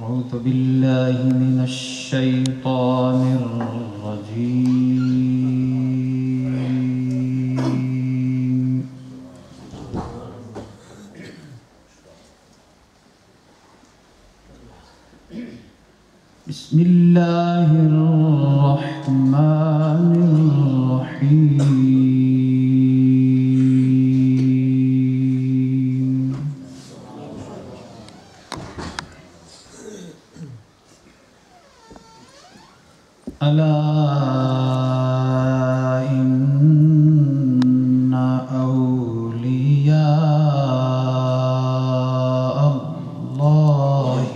أعوذ بالله من الشيطان الرجيم بسم الله الرحمن الرحيم ألا إن أولياء الله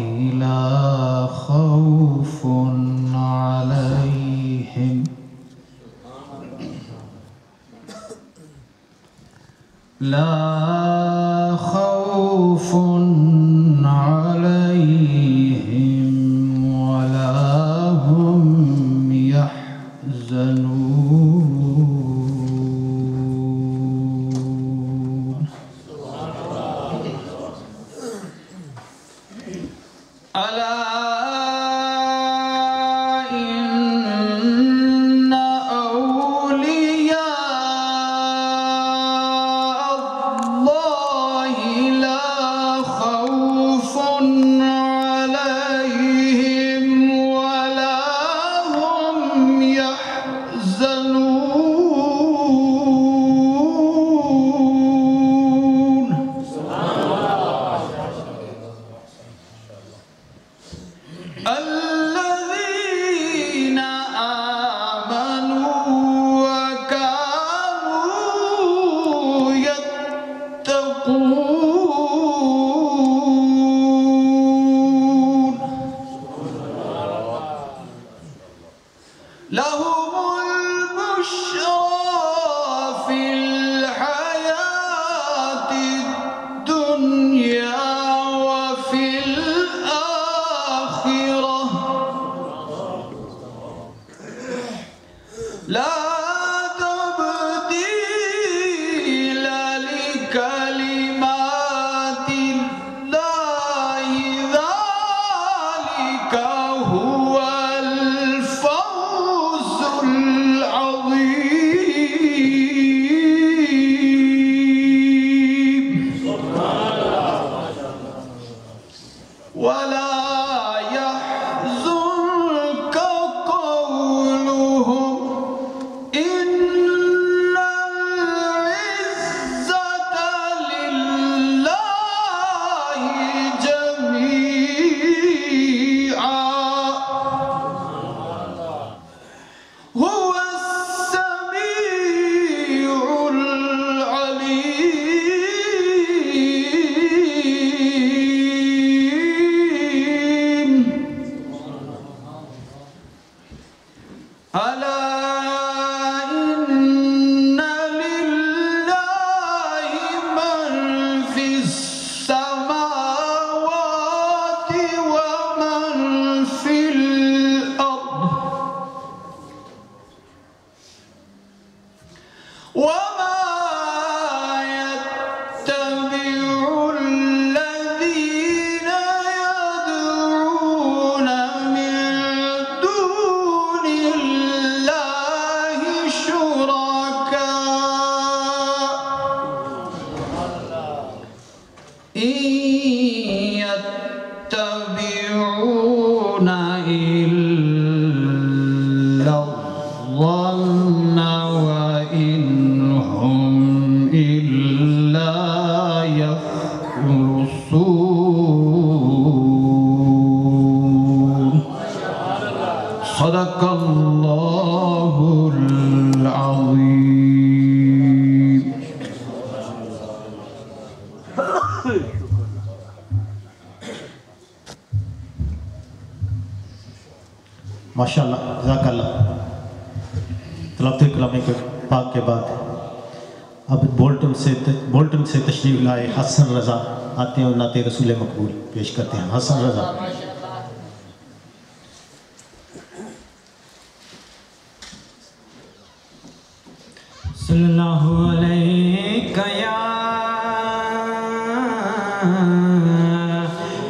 لا خوف عليهم ولا هم يحزنون ألا إن أولياء الله لا خوف عليهم ولا هم يحزنون الذين آمنوا وكانوا يتقون لهم البشرى في الحياة الدنيا وفي الآخرة لا تبديل لكلمات الله ذلك هو الفوز العظيم ولا يحزنك قولهم إن العزة لله جميعا هو السميع العليم ألا إن لله من في السماوات ومن في الأرض وما يتبع الذين يدعون من دون الله شركاء إن يتبعون إلا الظن وإن هم إلا يخرصون صدق الله العظيم ماشاءاللہ جزاک اللہ تلاوت کلام پاک کے بعد اب بولٹن سے تشریف لائے حسن رضا آتے ہیں اور نعت رسول مقبول پیش کرتے ہیں حسن رضا صلی اللہ علیہ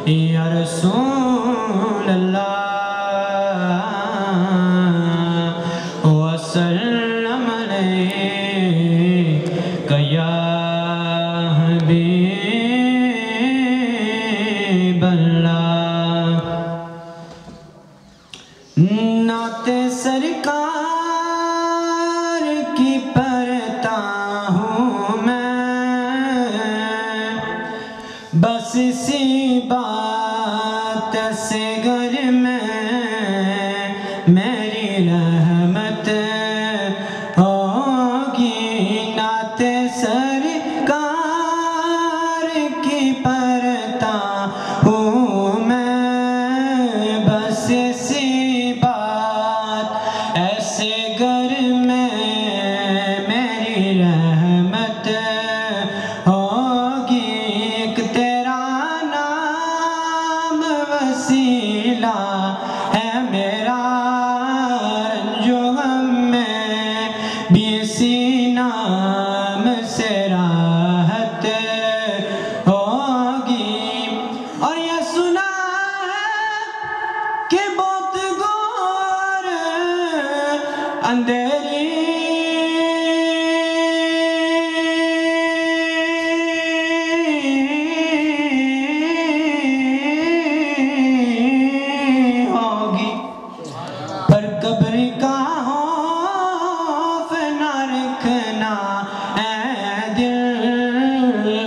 یا رسول اسی بات سے گر میں میری رحمت ہوگی نعت سرکار کی پڑھتا ہوں میں بس اسی بات ایسے گر میں میری رحمت ہوگی ایک تیرا نام وسیلہ ہے میرا رنج و غم میں بھی اسی نام سے راحت ہوگی اور یہ سنا ہے کہ بہت گور اندھیری ہوگی پر قبر کا خوف نہ رکھنا اے دل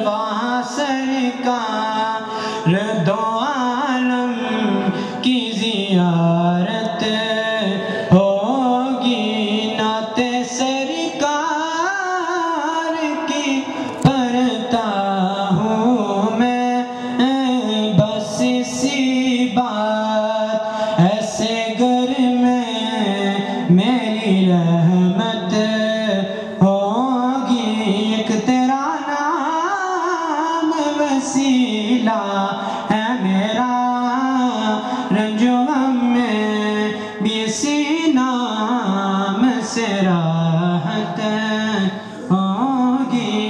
وہاں سرکار دو عالم کی زیارت ہوگی نعت سرکار کی پڑھتا ہوں میں بس اسی بات ایسے گر میں میری رحمت ہوگی ایک تیرا نام وسیلہ ہے میرا رنج و غم میں بھی اسی نام سے راحت ہوگی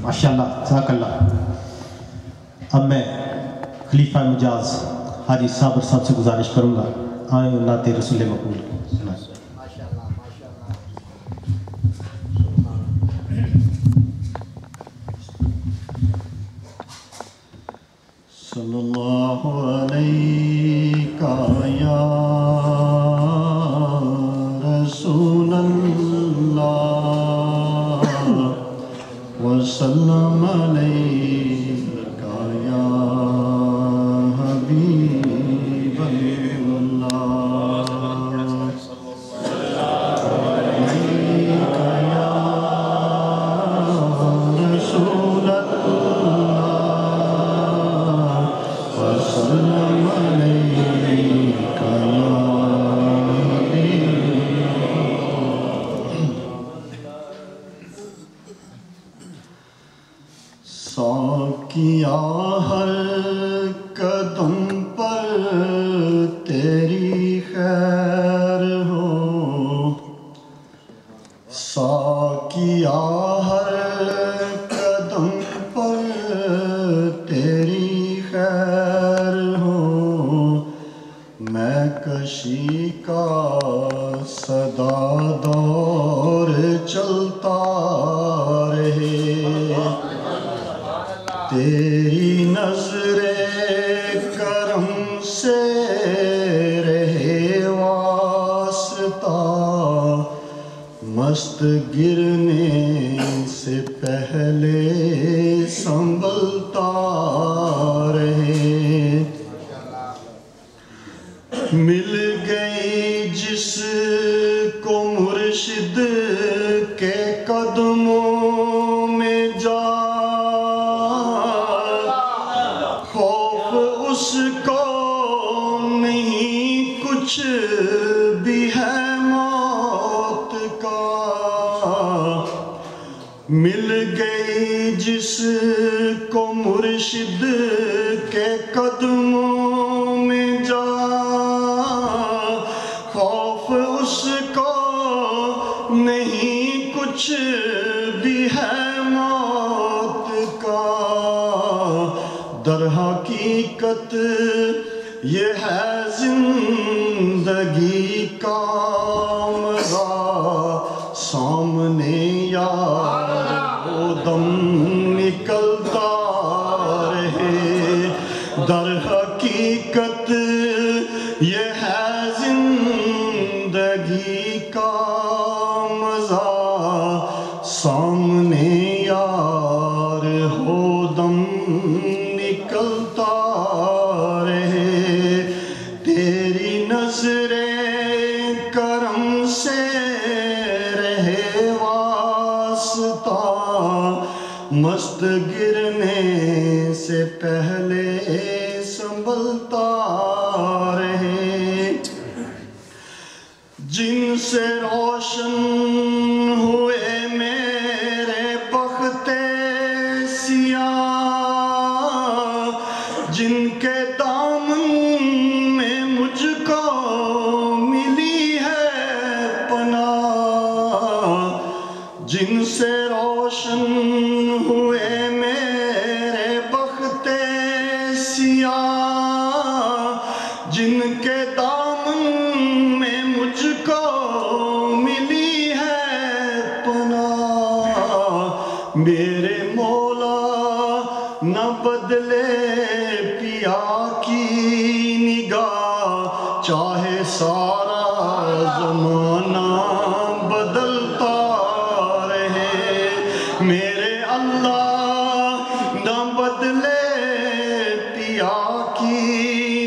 ماشاءاللہ جزاک اللہ. اب میں خلیفہ مجاز حاجی صابر صاحب سے گزارش کروں گا آئیں نعت رسول مقبول سنائیں. صلی اللہ علیہ یا رسول اللہ وسلم علیک یا حبیب اللہ علیک یا رسول اللہ وسلم علیک یا ساقیا ہر قدم پر تیری خیر ہو ساقیا ہر قدم پر تیری خیر ہو میں کشی کا صدا دور چلتا رہے تیری نظر کرم سے رہے واسطہ مست گرنے سے پہلے سنبھلتا رہے مل گئی جس کو مرشد کے قدموں میں جا خوف اس کو نہیں کچھ بھی ہے موت کا مل گئی جس کو مرشد کے قدموں میں جا خوف اس کو نہیں کچھ بھی ہے موت کا در حقیقت یہ ہے زندگی کا مزہ سامنے یار وہ دم نکلتا رہے در حقیقت یہ ہے زندگی کا مزہ سے رہے واسطہ، مست گرنے سے پہلے سنبھلتا رہے، جن سے روشن ہوئے میرے بخت سیاہ، جن کے دامن میں مجھ کو ملی ہے پناہ، جن سے روشن ہوئے میرے بخت سیاہ، جن کے دامن میں مجھ کو ملی ہے پناہ، میرے مولا نہ بدلے پیا کی نگاہ، چاہے سارا زمانہ بدلتا رہے، میرے اللہ نہ بدلے پیا کی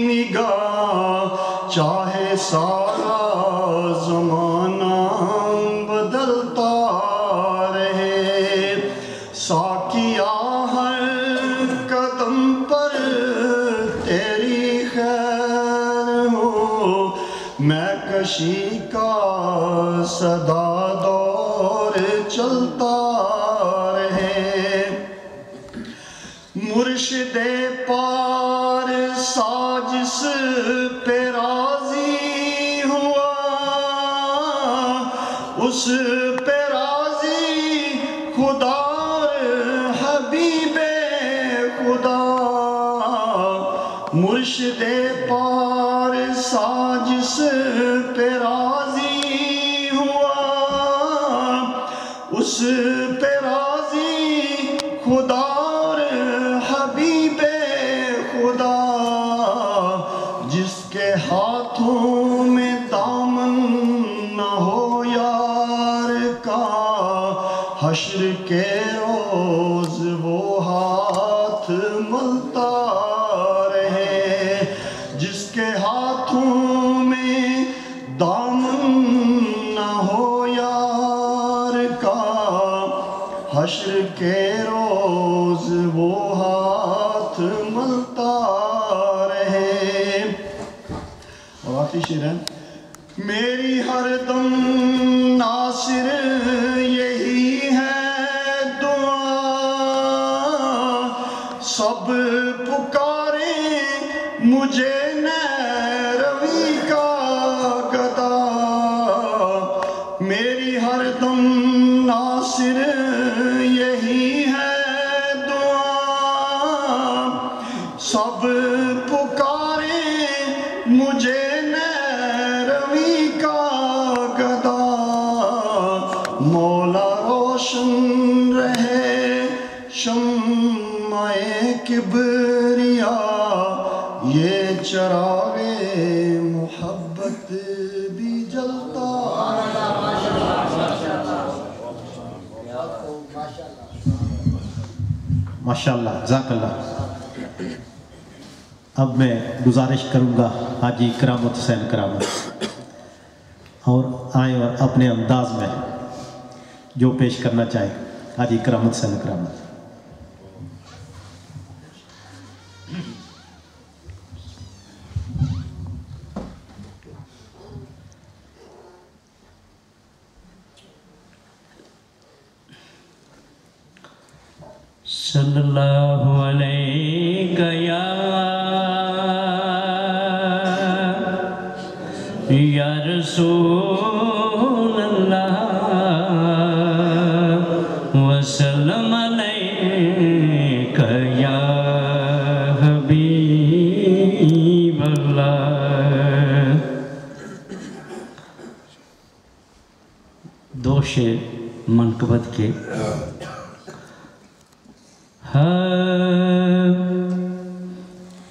نگاہ، چاہے سارا زمانہ بدلتا رہے، ساقیا ہر قدم پر تیری خیر ہو، میں کشی کا صدا دور چلتا رہے، مرشد پار ساجس پہ راضی ہوا، اس پہ راضی خدا اور حبیب خدا، مرشد پار ساجس پہ راضی ہوا، اس پہ راضی خدا اور حبیب خدا، جس کے ہاتھوں میں دامن نہ ہو یار کا، حشر کے روز وہ ہاتھ ملتا رہے، جس کے ہاتھوں میں دامن نہ ہو یار کا، حشر کے روز وہ ہاتھ ملتا رہے۔ اور آخری شعر ہے، میری ہر دم ناصر یہی ہے دعا، سب پکاریں مجھے نیروی کا گدا، میری ہر دم ناصر یہی ہے دعا، سب پکاریں مجھے نیروی کا گدا، مولا روشن رہے شمع کبریا، یہ چراغ محبت بھی جلتا۔ ماشاءاللہ، جزاک اللہ۔ اب میں گزارش کروں گا حاجی کرامت حسین کرامت، اور آئیں اور اپنے انداز میں جو پیش کرنا چاہیں حاجی کرامت حسین کرامت۔ صلی اللہ علیہ یا رسول اللہ وسلم علیہ یا حبیب اللہ۔ دو شعر منقبت کے،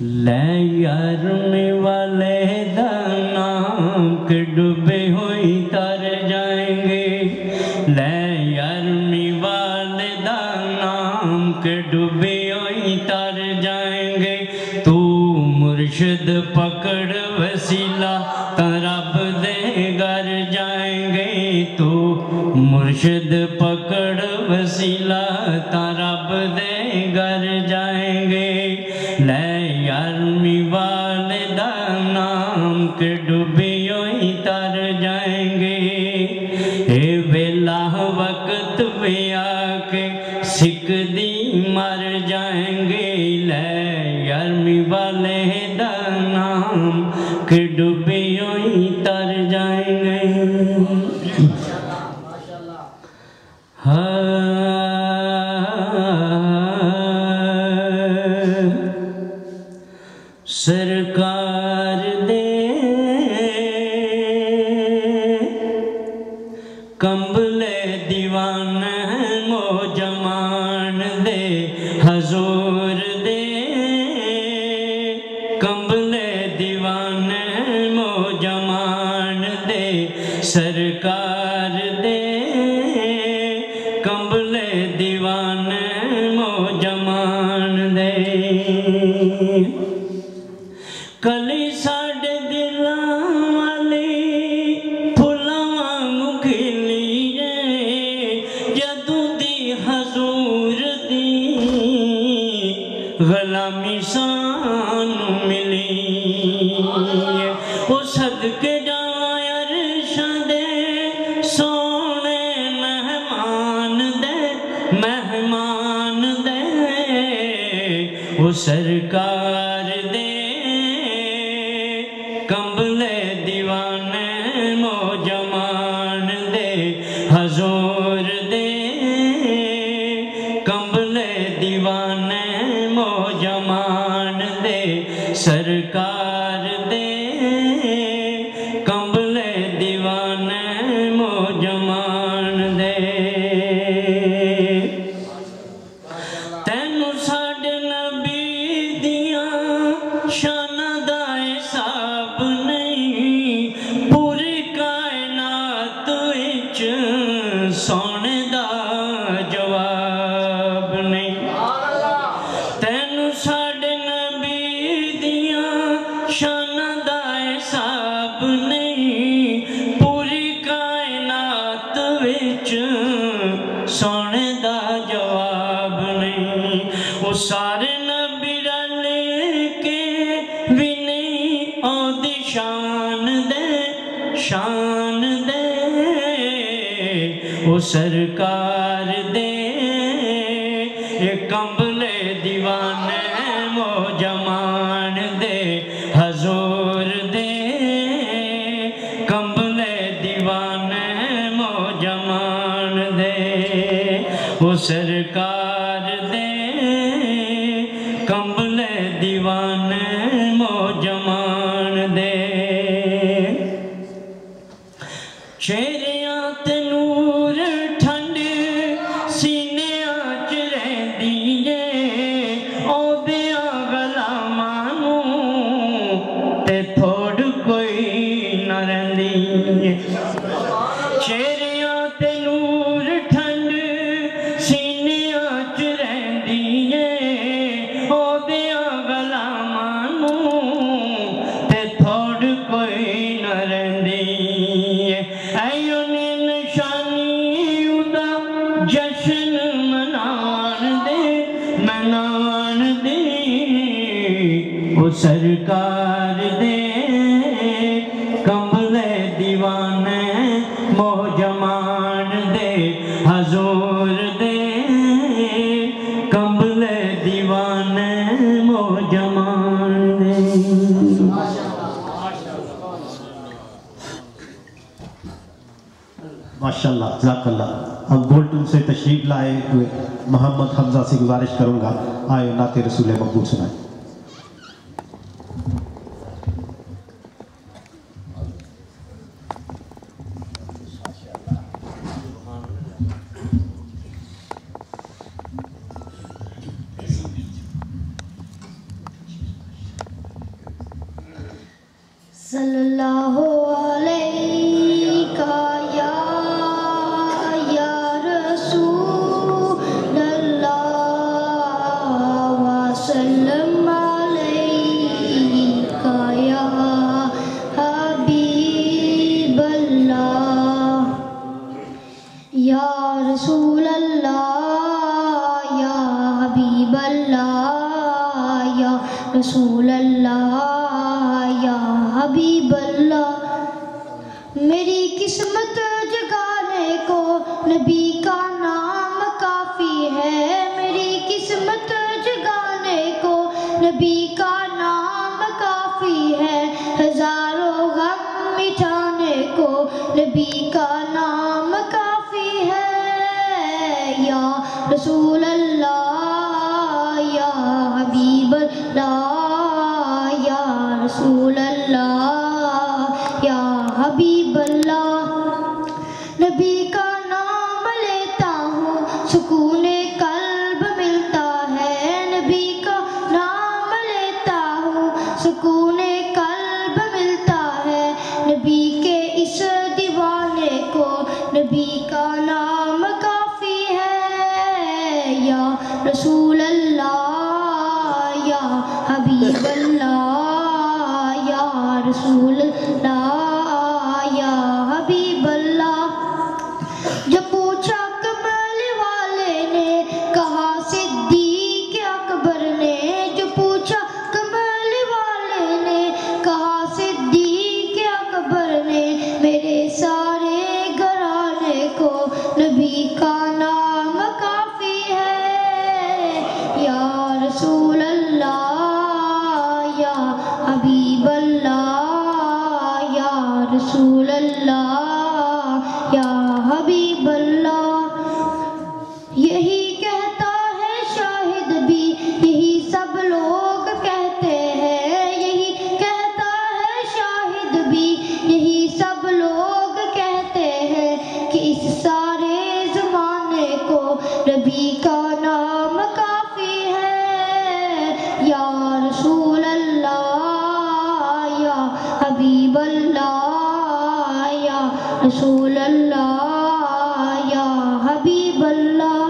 لے یارمی والے دانام کے ڈوبے ہوئی تر جائیں گے، لے یارمی والے دانام کے ڈوبے ہوئی تر جائیں گے، تو مرشد پکڑ وسیلہ رب دے گھر جائیں جائیں گے تو مرشد پکڑ وسیلہ تا رب دے گھر جائیں گے لے یارمی والدہ نام کے ڈوبیوں ہی تر جائیں گے اے ویلا وقت بھی آ کے سکھ دی مر جائیں گے لے یارمی والدہ نام کے ڈوبیوں ہی تر جائیں گے سرکار دے کمبل دیوان موجمان دے حضور دے کمبل دیوان موجمان دے سرکار دے کمبل دیوان موجمان دے کلی ساڑے دلاں والی پھلاں وانگوں کھلی جدوں دی حضور دی غلامی سانوں ملی او صدقے جاواں عرشاں دے سونے مہمان دے او سرکار دے کمبل دیوان موجمان دے حضور دے کمبل دیوان موجمان دے سرکار دے کمبل دیوان موجمان دے تینوں ساڈے نبی دیاں شاناں دا حساب نہیں پوری کائنات وچ سونے دا جواب نہیں تینوں ساڈے نبی دیاں شاناں دا حساب نہیں پوری کائنات وچ سونے دا جواب نہیں وہ سارے نبی رل کے بھی نہیں آدھی شان دے وہ سرکار دے یہ کمبل دیوان موجمان دے حضور دے کمبل دیوان موجمان دے وہ سرکار دے کمبل دیوان موجمان دے چہریاں تے نور ٹھنڈ سینیاں چ رہندی اے اودیاں غلاماں نوں تے تھوڑ کوئی نہ رہندی چہریاں تے نور ٹھنڈ سینیاں چ رہندی اے اودیاں غلاماں نوں تے تھوڑ کوئی نہ رہندی ایو نے نشانی ادا جشن منان دے وہ سرکار دے کمبل دیوان موجمان دے حضور دے کمبل دیوان موجمان دے ماشاءاللہ جزاک اللہ اب بولٹن سے تشریف لائے ہوئے محمد حمزہ سے گزارش کروں گا آئے نعت رسول مقبول سنائیں صلی اللہ علیہ یا رسول اللہ وسلم علیہ یا حبیب اللہ رسول اللہ یا حبیب اللہ میری قسمت جگانے کو نبی کا نام کافی ہے میری قسمت جگانے کو نبی کا نام کافی ہے ہزاروں غم مٹانے کو نبی کا نام کافی ہے یا رسول اللہ یا حبیب اللہ یا رسول اللہ یا حبیب اللہ نبی کا نام لیتا ہوں سکون قلب ملتا ہے نبی کا نام لیتا ہوں سکون قلب ملتا ہے نبی کے اس دیوانے کو نبی کا نام کافی ہے یا رسول اللہ یا حبیب اللہ یا رسول اللہ یا حبیب اللہ جب پوچھا کمال والے نے کہا صدیق اکبر نے جو پوچھا کمال والے نے کہا صدیق اکبر نے میرے سارے گھرانے کو نبی کا نام کافی ہے یا رسول اللہ یا حبیب اللہ یا رسول اللہ یا حبیب اللہ یہی کہتا ہے شاہد بھی یہی سب لوگ کہتے ہیں یہی کہتا ہے شاہد بھی یہی سب لوگ کہتے ہیں کہ اس سارے زمانے کو نبی کا نام کافی ہے یا رسول اللہ یا حبیب اللہ یا رسول اللہ یا حبیب اللہ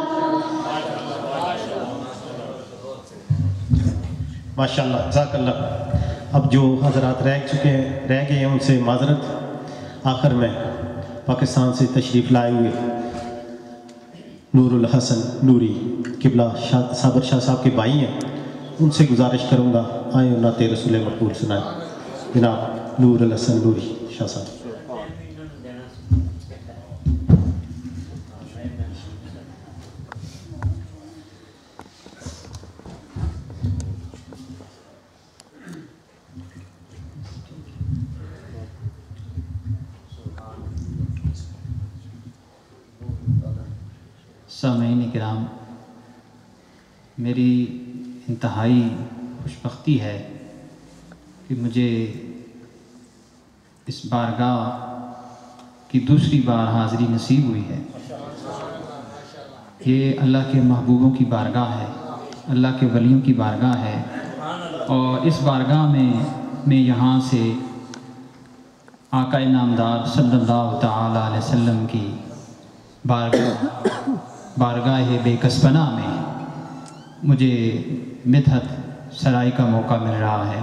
ماشاءاللہ جزاک اللہ اب جو حضرات رہ گئے ہیں ان سے معذرت آخر میں پاکستان سے تشریف لائے ہوئے نور الحسن نوری قبلہ صابر شاہ صاحب کے بھائی ہیں ان سے گزارش کروں گا آئیں اور نعت رسول مقبول سنائیں جناب نور الحسن نوری شاہ صاحب سامعین کرام میری انتہائی خوشبختی ہے کہ مجھے اس بارگاہ کی دوسری بار حاضری نصیب ہوئی ہے یہ اللہ کے محبوبوں کی بارگاہ ہے اللہ کے ولیوں کی بارگاہ ہے اور اس بارگاہ میں یہاں سے آقا نامدار صلی اللہ تعالی علیہ وسلم کی بارگاہ بے کسبنا میں مجھے مدحت سرائی کا موقع مل رہا ہے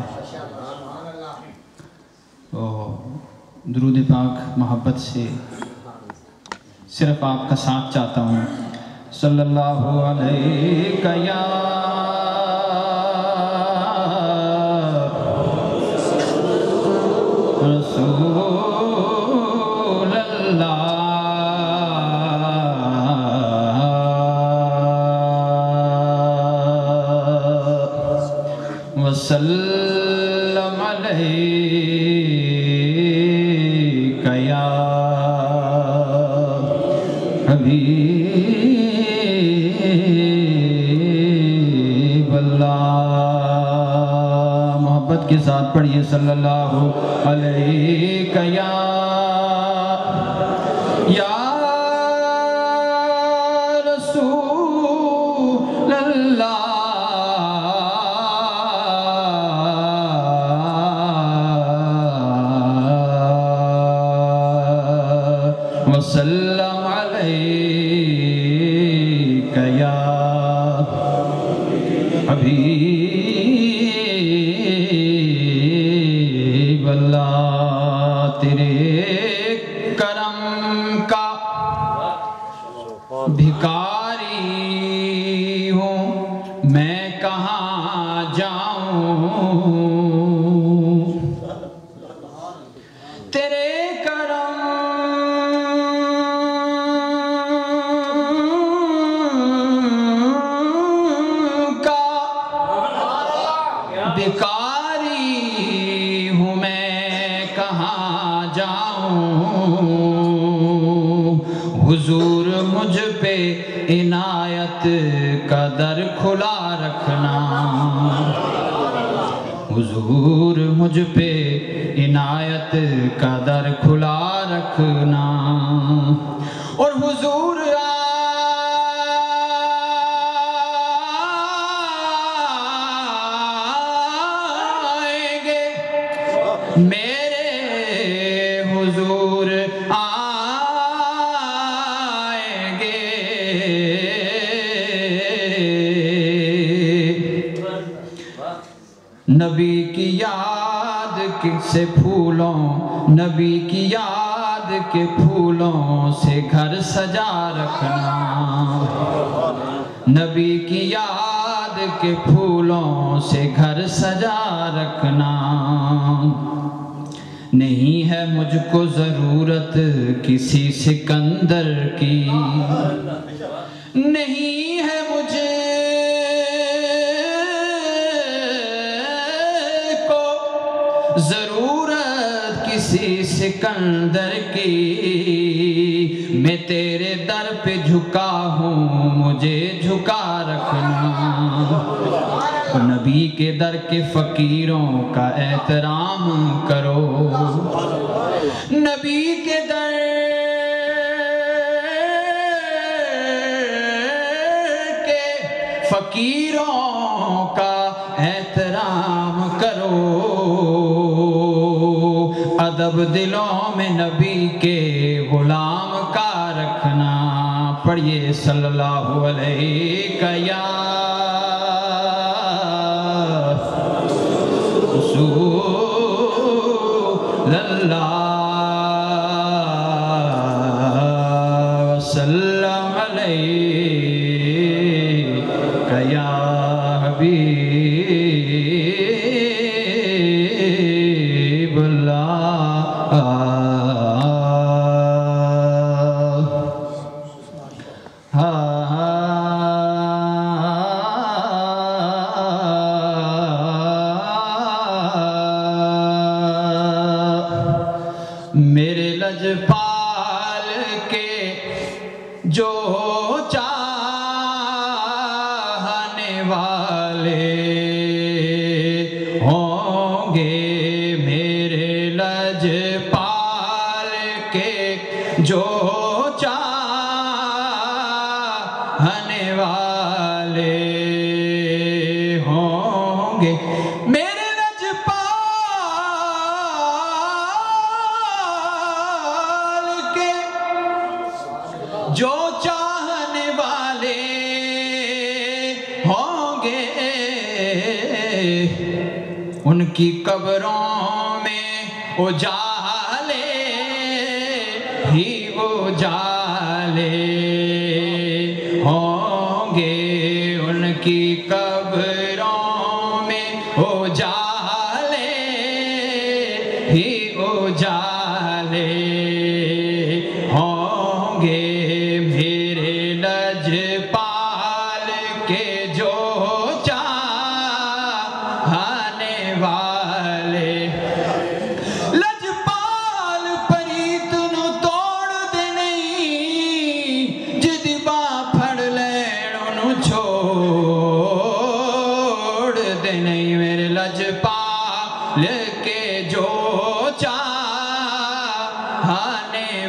تو درود پاک محبت سے صرف آپ کا ساتھ چاہتا ہوں صلی اللہ علیہ یا رسول اللہ وسلم علیک یا حبیب اللہ محبت کے ساتھ پڑھیے صلی اللہ علیہ یا رسول اللہ وسلم علیک یا حبیب اللہ تیرے کرم کا بھکاری ہوں میں کہاں جاؤں حضور مجھ پہ عنایت کا در کھلا رکھنا، حضور مجھ پہ عنایت کا در کھلا رکھنا، اور حضور آئیں گے، میرے حضور آئیں گے، نبی کی یاد سے پھولوں، نبی کی یاد کے پھولوں سے گھر سجا رکھنا، نبی کی یاد کے پھولوں سے گھر سجا رکھنا، نہیں ہے مجھ کو ضرورت کسی سکندر کی، نہیں ہے مجھے کو ضرورت کسی سکندر کی، میں تیرے در پہ جھکا ہوں، مجھے جھکا رکھنا، نبی کے در کے فقیروں کا احترام کرو، نبی کے در کے فقیروں کا احترام کرو، ادب دلوں میں نبی کے غلام کا رکھنا، پڑھیے صلی اللہ علیہ یا رسول اللہ وسلم علیہ یا حبیب اللہ، میرے لجپال کے جو چاہنے والے ہوں گے، میرے لجپال کے جو چاہنے والے ہوں گے، میرے جو چاہنے والے ہوں گے، ان کی قبروں میں اجالے ہی اجالے ہوں گے، ان کی قبروں میں اجالے ہی اجالے ہوں گے، میرے لجپال کے جو چاہنے والے، لجپال پریت نو توڑ دے نہیں، جدی باں پھڑ لین انہوں چھوڑ دے نہیں، میرے لجپال کے جو چاہنے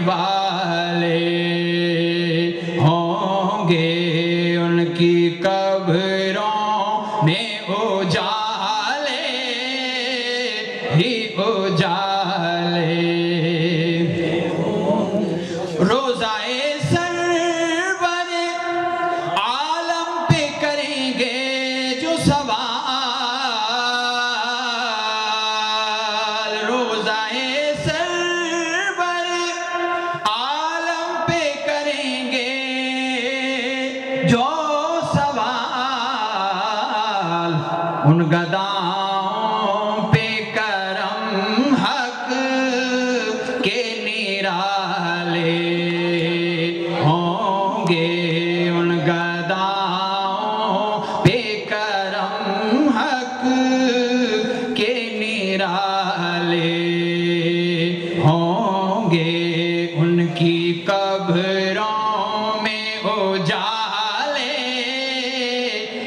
والے ہوں گے، ان کی قبروں میں اجالے ہی اجالے، روزائے سرور عالم پہ کریں گے جو سوال، روزائے سرور عالم پہ کریں گے جو سوال، ان گداؤں پہ کرم حق کے نرالے ہوں گے، ان گداؤں پہ کرم حق کے نرالے ہوں گے، ان کی قبروں میں اجالے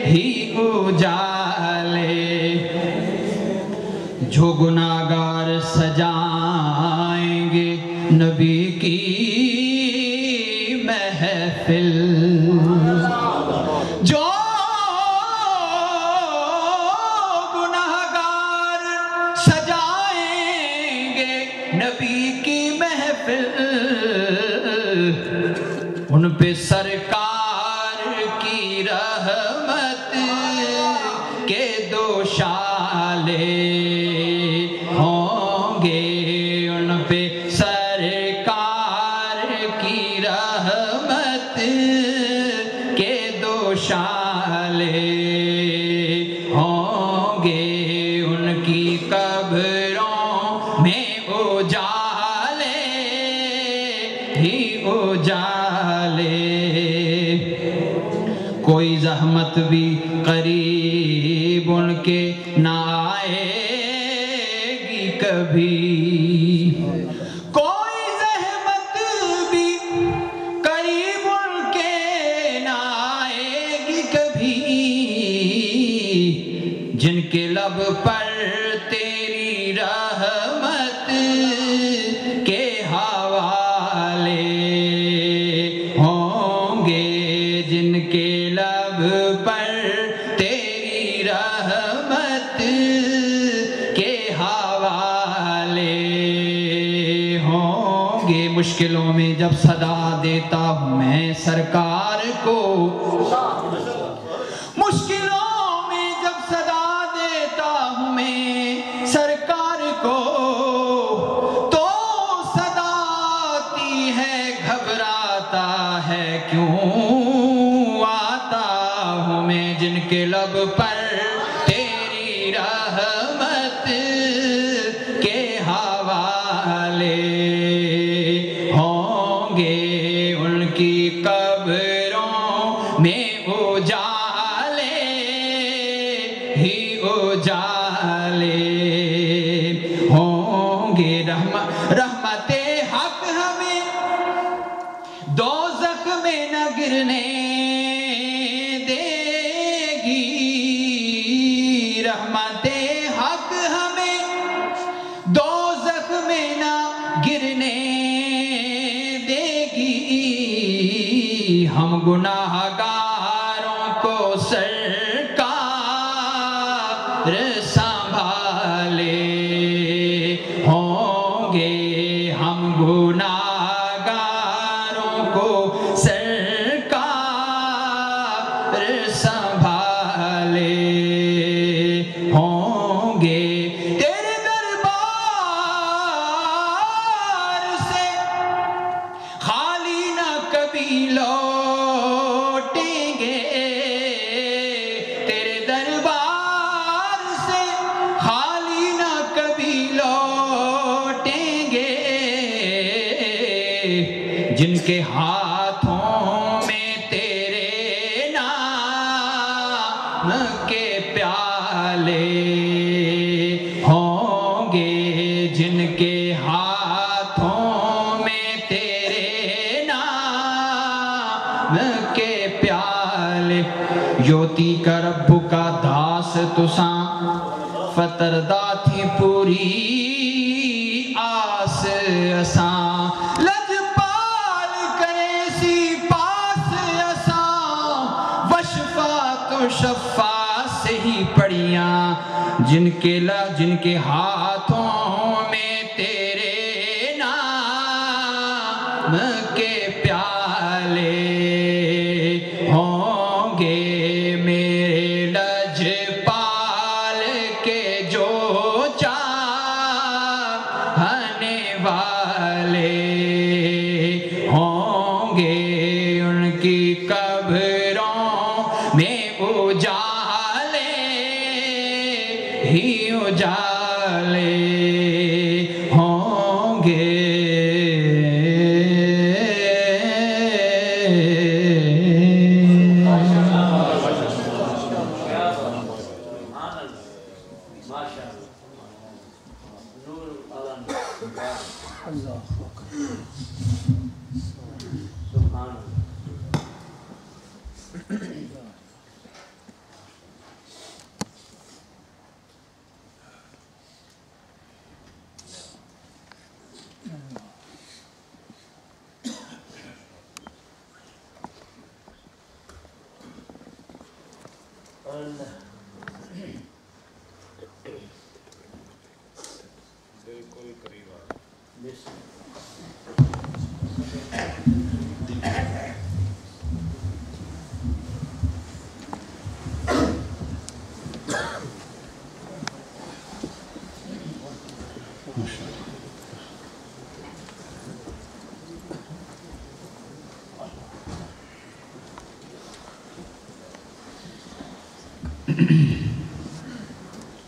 ہی اجالے، جو گناہگار سجائیں گے نبی کی محفل، جو گناہگار سجائیں گے نبی کی محفل، ان پہ سرکار کی رحمت کے دو شالے ہوں گے، ان پہ سرکار کی رحمت کے دو شالے ہوں گے، ان کی قبروں میں اجالے ہی اجالے، کوئی زحمت بھی قریب ان کے نہ آئے گی کبھی، کوئی زحمت بھی قریب ان کے نہ آئے گی کبھی، جن کے لب پر تیری رحمت کے حوالے ہوں گے، جن کے لب پر تیری رحمت کے حوالے ہوں گے، مشکلوں میں جب صدا دیتا ہوں میں سرکار کو، مشکلوں میں جب صدا دیتا ہوں میں سرکار کو، تو صدا آتی ہے گھبراتا ہے کیوں آتا ہوں میں، جن کے لب پر تیری رحمت کے حوالے ہوں گے، ان کی قبروں میں اجالے ہی اجالے ہوں گے، رحمت حق ہمیں دوزخ میں نہ گرنے دے گی، رحمت حق ہمیں دوزخ میں نہ گرنے دے گی، ہم گناہگاروں کو سرکار سنبھالے ہوں گے، ہم گناہگاروں کو سرکار سنبھالے ہوں گے، تیرے دربار سے خالی نہ کبھی لوٹیں گے، تیرے دربار سے خالی نہ کبھی لوٹیں گے، جن کے ہاتھوں میں تیرے نام کے پیالے ہوں گے، جن کے ہاتھوں میں تیرے نام کے پیالے، یوتی کا رب کا داس تساں فتردہ تھی پوری آس اساں، لجپال کرے سی پاس اساں، وشفات و شفاعت سے ہی پڑیاں، جن کے ہاتھوں میں تیرے نام کے پیالے ہوں گے، میرے لجپال کے جو چاہنے والے ہوں گے، ان کی قبروں میں اجالے ہی اجالے ہوں گے، اللہ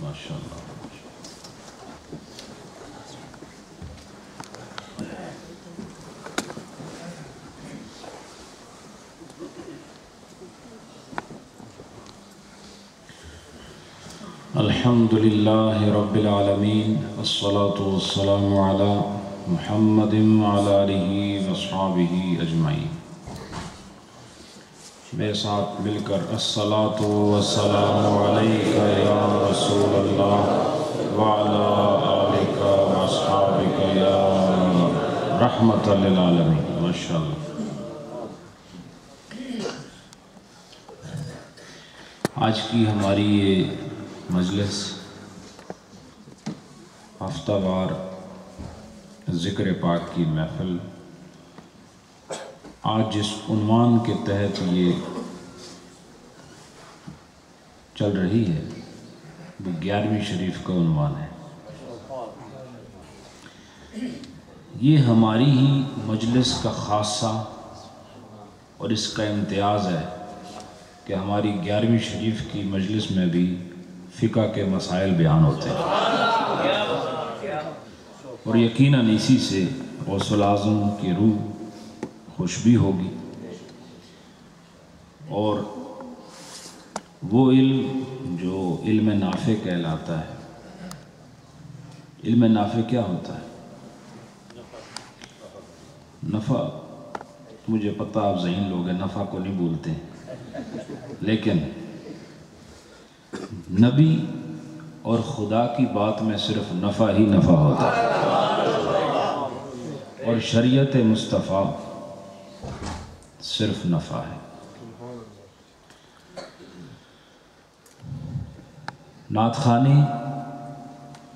ماشاء اللہ. الحمد للہ رب العالمین والصلاة والسلام علی محمد وعلی آلہ واصحابہ اجمعین. میرے ساتھ مل کر الصلاة والسلام علیک یا رسول اللہ وعلی آلک واصحابک یا رحمت للعالمین. ماشاءاللہ. آج کی ہماری یہ مجلس ہفتہ وار ذکر پاک کی محفل آج جس عنوان کے تحت یہ چل رہی ہے وہ 11ویں شریف کا عنوان ہے. یہ ہماری ہی مجلس کا خاصہ اور اس کا امتیاز ہے کہ ہماری 11ویں شریف کی مجلس میں بھی فقہ کے مسائل بیان ہوتے ہیں اور یقیناً اسی سے غوث الاعظم کی روح خوش بھی ہوگی اور وہ علم جو علم نافع کہلاتا ہے. علم نافع کیا ہوتا ہے؟ نفع. مجھے پتہ آپ ذہین لوگ ہیں، نفع کو نہیں بولتے ہیں، لیکن نبی اور خدا کی بات میں صرف نفع ہی نفع ہوتا ہے اور شریعت مصطفیٰ صرف نفع ہے. نعت خوانی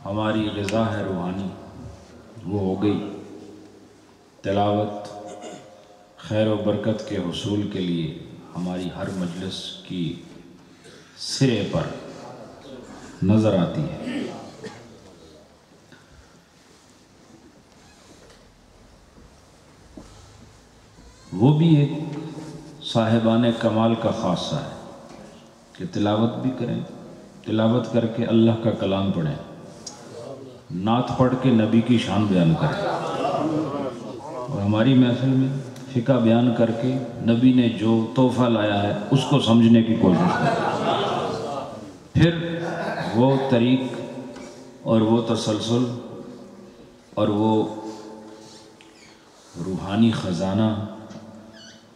ہماری غذا ہے روحانی، وہ ہو گئی. تلاوت خیر و برکت کے حصول کے لیے ہماری ہر مجلس کی سرے پر نظر آتی ہے. وہ بھی ایک صاحبان کمال کا خاصہ ہے کہ تلاوت بھی کریں، تلاوت کر کے اللہ کا کلام پڑھیں، نعت پڑھ کے نبی کی شان بیان کریں. اور ہماری محفل میں فقہ بیان کر کے نبی نے جو تحفہ لایا ہے اس کو سمجھنے کی کوشش کریں. پھر وہ طریق اور وہ تسلسل اور وہ روحانی خزانہ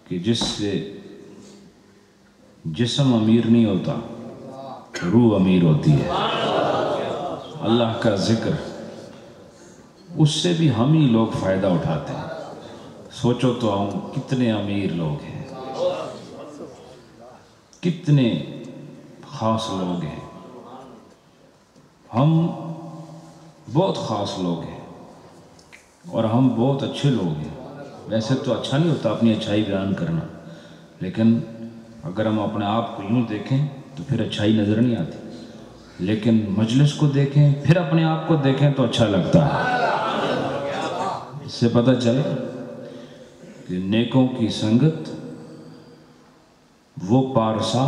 کہ جس سے جسم امیر نہیں ہوتا، روح امیر ہوتی ہے. اللہ کا ذکر، اس سے بھی ہم ہی لوگ فائدہ اٹھاتے ہیں. سوچو تو ہم کتنے امیر لوگ ہیں، کتنے خاص لوگ ہیں. ہم بہت خاص لوگ ہیں اور ہم بہت اچھے لوگ ہیں. ویسے تو اچھا نہیں ہوتا اپنی اچھائی بیان کرنا، لیکن اگر ہم اپنے آپ کو یوں دیکھیں تو پھر اچھائی نظر نہیں آتی. لیکن مجلس کو دیکھیں پھر اپنے آپ کو دیکھیں تو اچھا لگتا ہے. اس سے پتہ چلے کہ نیکوں کی سنگت وہ پارسا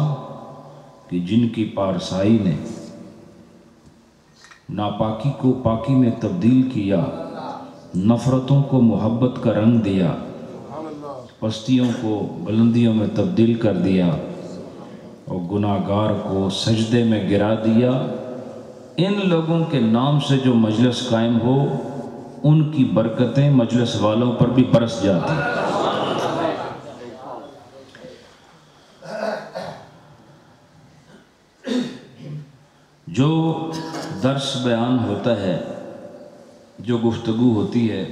کہ جن کی پارسائی نے ناپاکی کو پاکی میں تبدیل کیا، نفرتوں کو محبت کا رنگ دیا، پستیوں کو بلندیوں میں تبدیل کر دیا اور گناہگار کو سجدے میں گرا دیا. ان لوگوں کے نام سے جو مجلس قائم ہو ان کی برکتیں مجلس والوں پر بھی برس جاتی ہیں. جو درس بیان ہوتا ہے، جو گفتگو ہوتی ہے،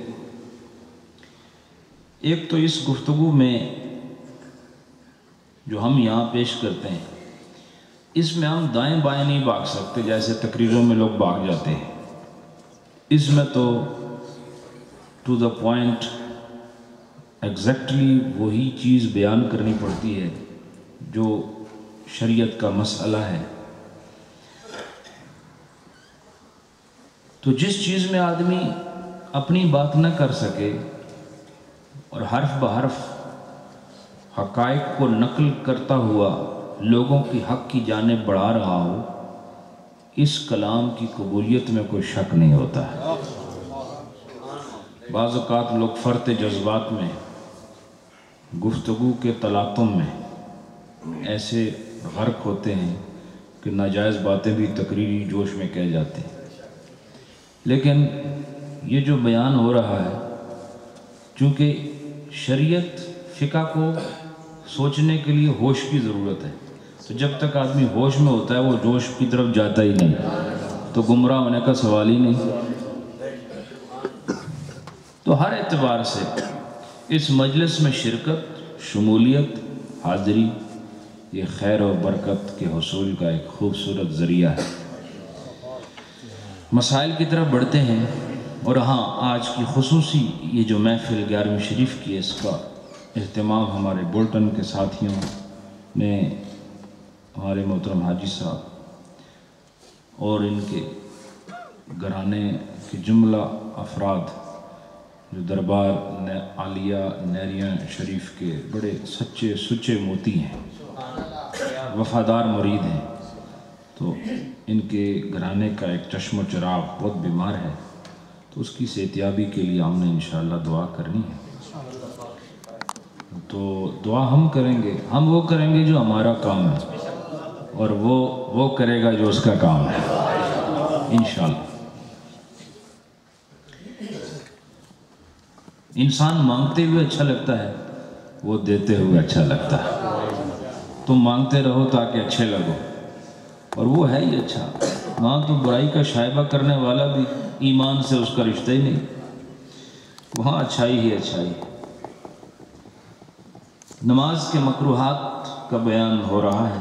ایک تو اس گفتگو میں جو ہم یہاں پیش کرتے ہیں اس میں ہم دائیں بائیں نہیں بھاگ سکتے جیسے تقریروں میں لوگ بھاگ جاتے ہیں. اس میں تو ٹو دا پوائنٹ ایگزیکٹلی وہی چیز بیان کرنی پڑتی ہے جو شریعت کا مسئلہ ہے. تو جس چیز میں آدمی اپنی بات نہ کر سکے اور حرف بحرف حقائق کو نقل کرتا ہوا لوگوں کی حق کی جانب بڑھا رہا ہو، اس کلام کی قبولیت میں کوئی شک نہیں ہوتا ہے۔ بعض اوقات لوگ فرط جذبات میں، گفتگو کے تلاطم میں ایسے غرق ہوتے ہیں کہ ناجائز باتیں بھی تقریری جوش میں کہہ جاتے ہیں، لیکن یہ جو بیان ہو رہا ہے، چونکہ شریعت فقہ کو سوچنے کے لیے ہوش کی ضرورت ہے، تو جب تک آدمی ہوش میں ہوتا ہے وہ جوش کی طرف جاتا ہی نہیں، تو گمراہ ہونے کا سوال ہی نہیں۔ تو ہر اعتبار سے اس مجلس میں شرکت، شمولیت، حاضری یہ خیر و برکت کے حصول کا ایک خوبصورت ذریعہ ہے۔ مسائل کی طرف بڑھتے ہیں، اور ہاں آج کی خصوصی یہ جو محفل 11ویں شریف کی ہے، اس کا اہتمام ہمارے بولٹن کے ساتھیوں نے، ہمارے محترم حاجی صاحب اور ان کے گھرانے کے جملہ افراد جو دربار عالیہ نیریاں شریف کے بڑے سچے سچے موتی ہیں، وفادار مرید ہیں، تو ان کے گھرانے کا ایک چشم و چراغ بہت بیمار ہے، تو اس کی صحتیابی کے لیے ہم نے انشاءاللہ دعا کرنی ہے۔ تو دعا ہم کریں گے، ہم وہ کریں گے جو ہمارا کام ہے، اور وہ کرے گا جو اس کا کام ہے انشاءاللہ۔ انسان مانگتے ہوئے اچھا لگتا ہے، وہ دیتے ہوئے اچھا لگتا ہے۔ تم مانگتے رہو تاکہ اچھے لگو، اور وہ ہے ہی اچھا۔ وہاں تو برائی کا شائبہ کرنے والا بھی ایمان سے اس کا رشتہ ہی نہیں، وہاں اچھائی ہی اچھائی۔ نماز کے مکروہات کا بیان ہو رہا ہے۔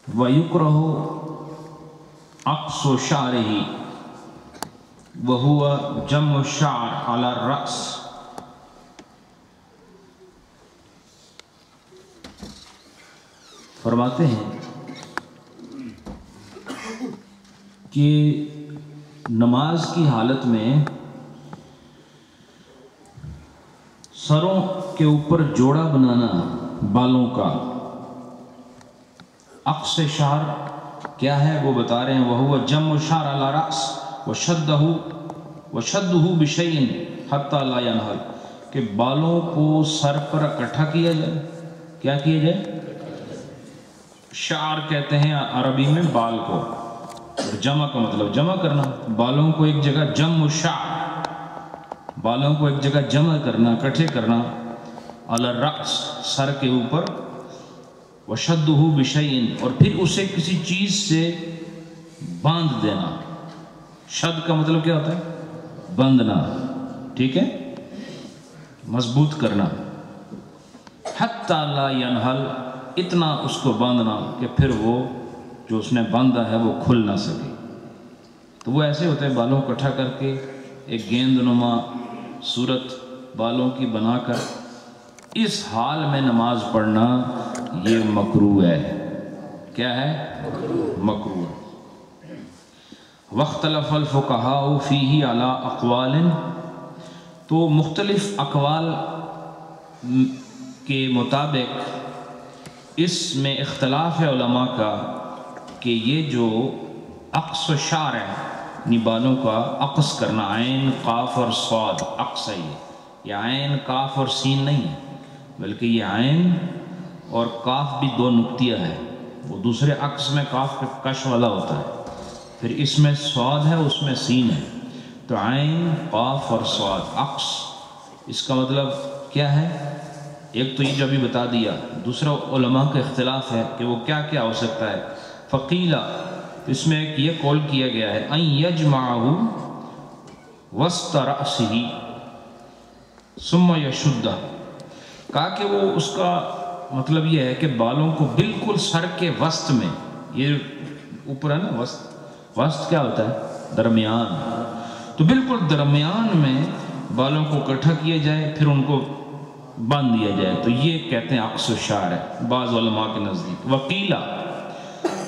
وَيُكْرَهُ عَقْصُ شَعْرِهِ وَهُوَ جَمْعُ الشَّعْرِ عَلَى الرَّأْسِ۔ فرماتے ہیں کہ نماز کی حالت میں سروں کے اوپر جوڑا بنانا بالوں کا، عقص شعر کیا ہے وہ بتا رہے ہیں، وَهُوَ جَمْعُ الشَّعْرِ عَلَى الرَّأْسِ وَشَدُّهُ بِشَيْءٍ حَتَّى لَا يَنْهَلْ، کہ بالوں کو سر پر اکٹھا کیا جائے۔ کیا کیا جائے؟ شعر کہتے ہیں عربی میں بال کو، اور جمع کا مطلب جمع کرنا، بالوں کو ایک جگہ، جمع الشعر، بالوں کو ایک جگہ جمع کرنا، اکٹھے کرنا، علی الرأس، سر کے اوپر، وشدہ بشیء، اور پھر اسے کسی چیز سے باندھ دینا۔ شد کا مطلب کیا ہوتا ہے؟ باندھنا، ٹھیک ہے، مضبوط کرنا۔ حتی لا ینحل، اتنا اس کو باندھنا کہ پھر وہ جو اس نے باندھا ہے وہ کھل نہ سکے۔ تو وہ ایسے ہوتے ہیں، بالوں کو اکٹھا کر کے ایک گیند نما صورت بالوں کی بنا کر، اس حال میں نماز پڑھنا یہ مکروہ ہے۔ کیا ہے؟ مکروہ۔ واختلف الفقہاء فیہ علی اقوال، تو مختلف اقوال کے مطابق اس میں اختلاف ہے علماء کا کہ یہ جو عقص و شعر ہے، یعنی بالوں کا عقص کرنا، عین قاف اور صاد عقص ہے، یہ عین قاف اور سین نہیں ہے، بلکہ یہ عین اور قاف بھی دو نقطیہ ہے، وہ دوسرے عقص میں قاف پہ کش والا ہوتا ہے، پھر اس میں صاد ہے، اس میں سین ہے، تو عین قاف اور صاد عقص، اس کا مطلب کیا ہے؟ ایک تو یہ جو ابھی بتا دیا، دوسرا علماء کا اختلاف ہے کہ وہ کیا کیا ہو سکتا ہے۔ فقیلہ، اس میں ایک یہ قول کیا گیا ہے، ان یجمعہ وسط رأسہ ثم یشدہ، کہا کہ وہ اس کا مطلب یہ ہے کہ بالوں کو بالکل سر کے وسط میں، یہ اوپر ہے نا وسط، وسط کیا ہوتا ہے؟ درمیان، تو بالکل درمیان میں بالوں کو اکٹھا کیا جائے، پھر ان کو باندھ دیا جائے، تو یہ کہتے ہیں عقص الشعر ہے بعض علماء کے نزدیک۔ وقیلہ،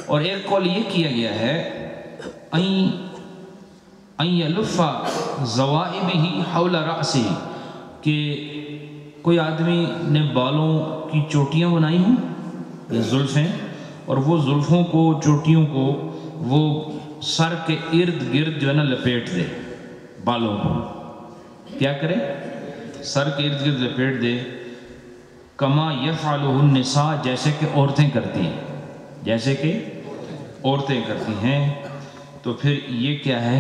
اور ایک قول یہ کیا گیا ہے، ان یلف زوائبہ حول رأسہ، کہ کوئی آدمی نے بالوں کی چوٹیاں بنائی ہوں یا زلفیں، اور وہ زلفوں کو چوٹیوں کو وہ سر کے ارد گرد جو ہے نا لپیٹ دے، بالوں کو کیا کرے؟ سر کے ارد گرد لپیٹ دے، کما یفعلہ النساء، جیسے کہ عورتیں کرتی ہیں، جیسے کہ عورتیں کرتی ہیں، تو پھر یہ کیا ہے؟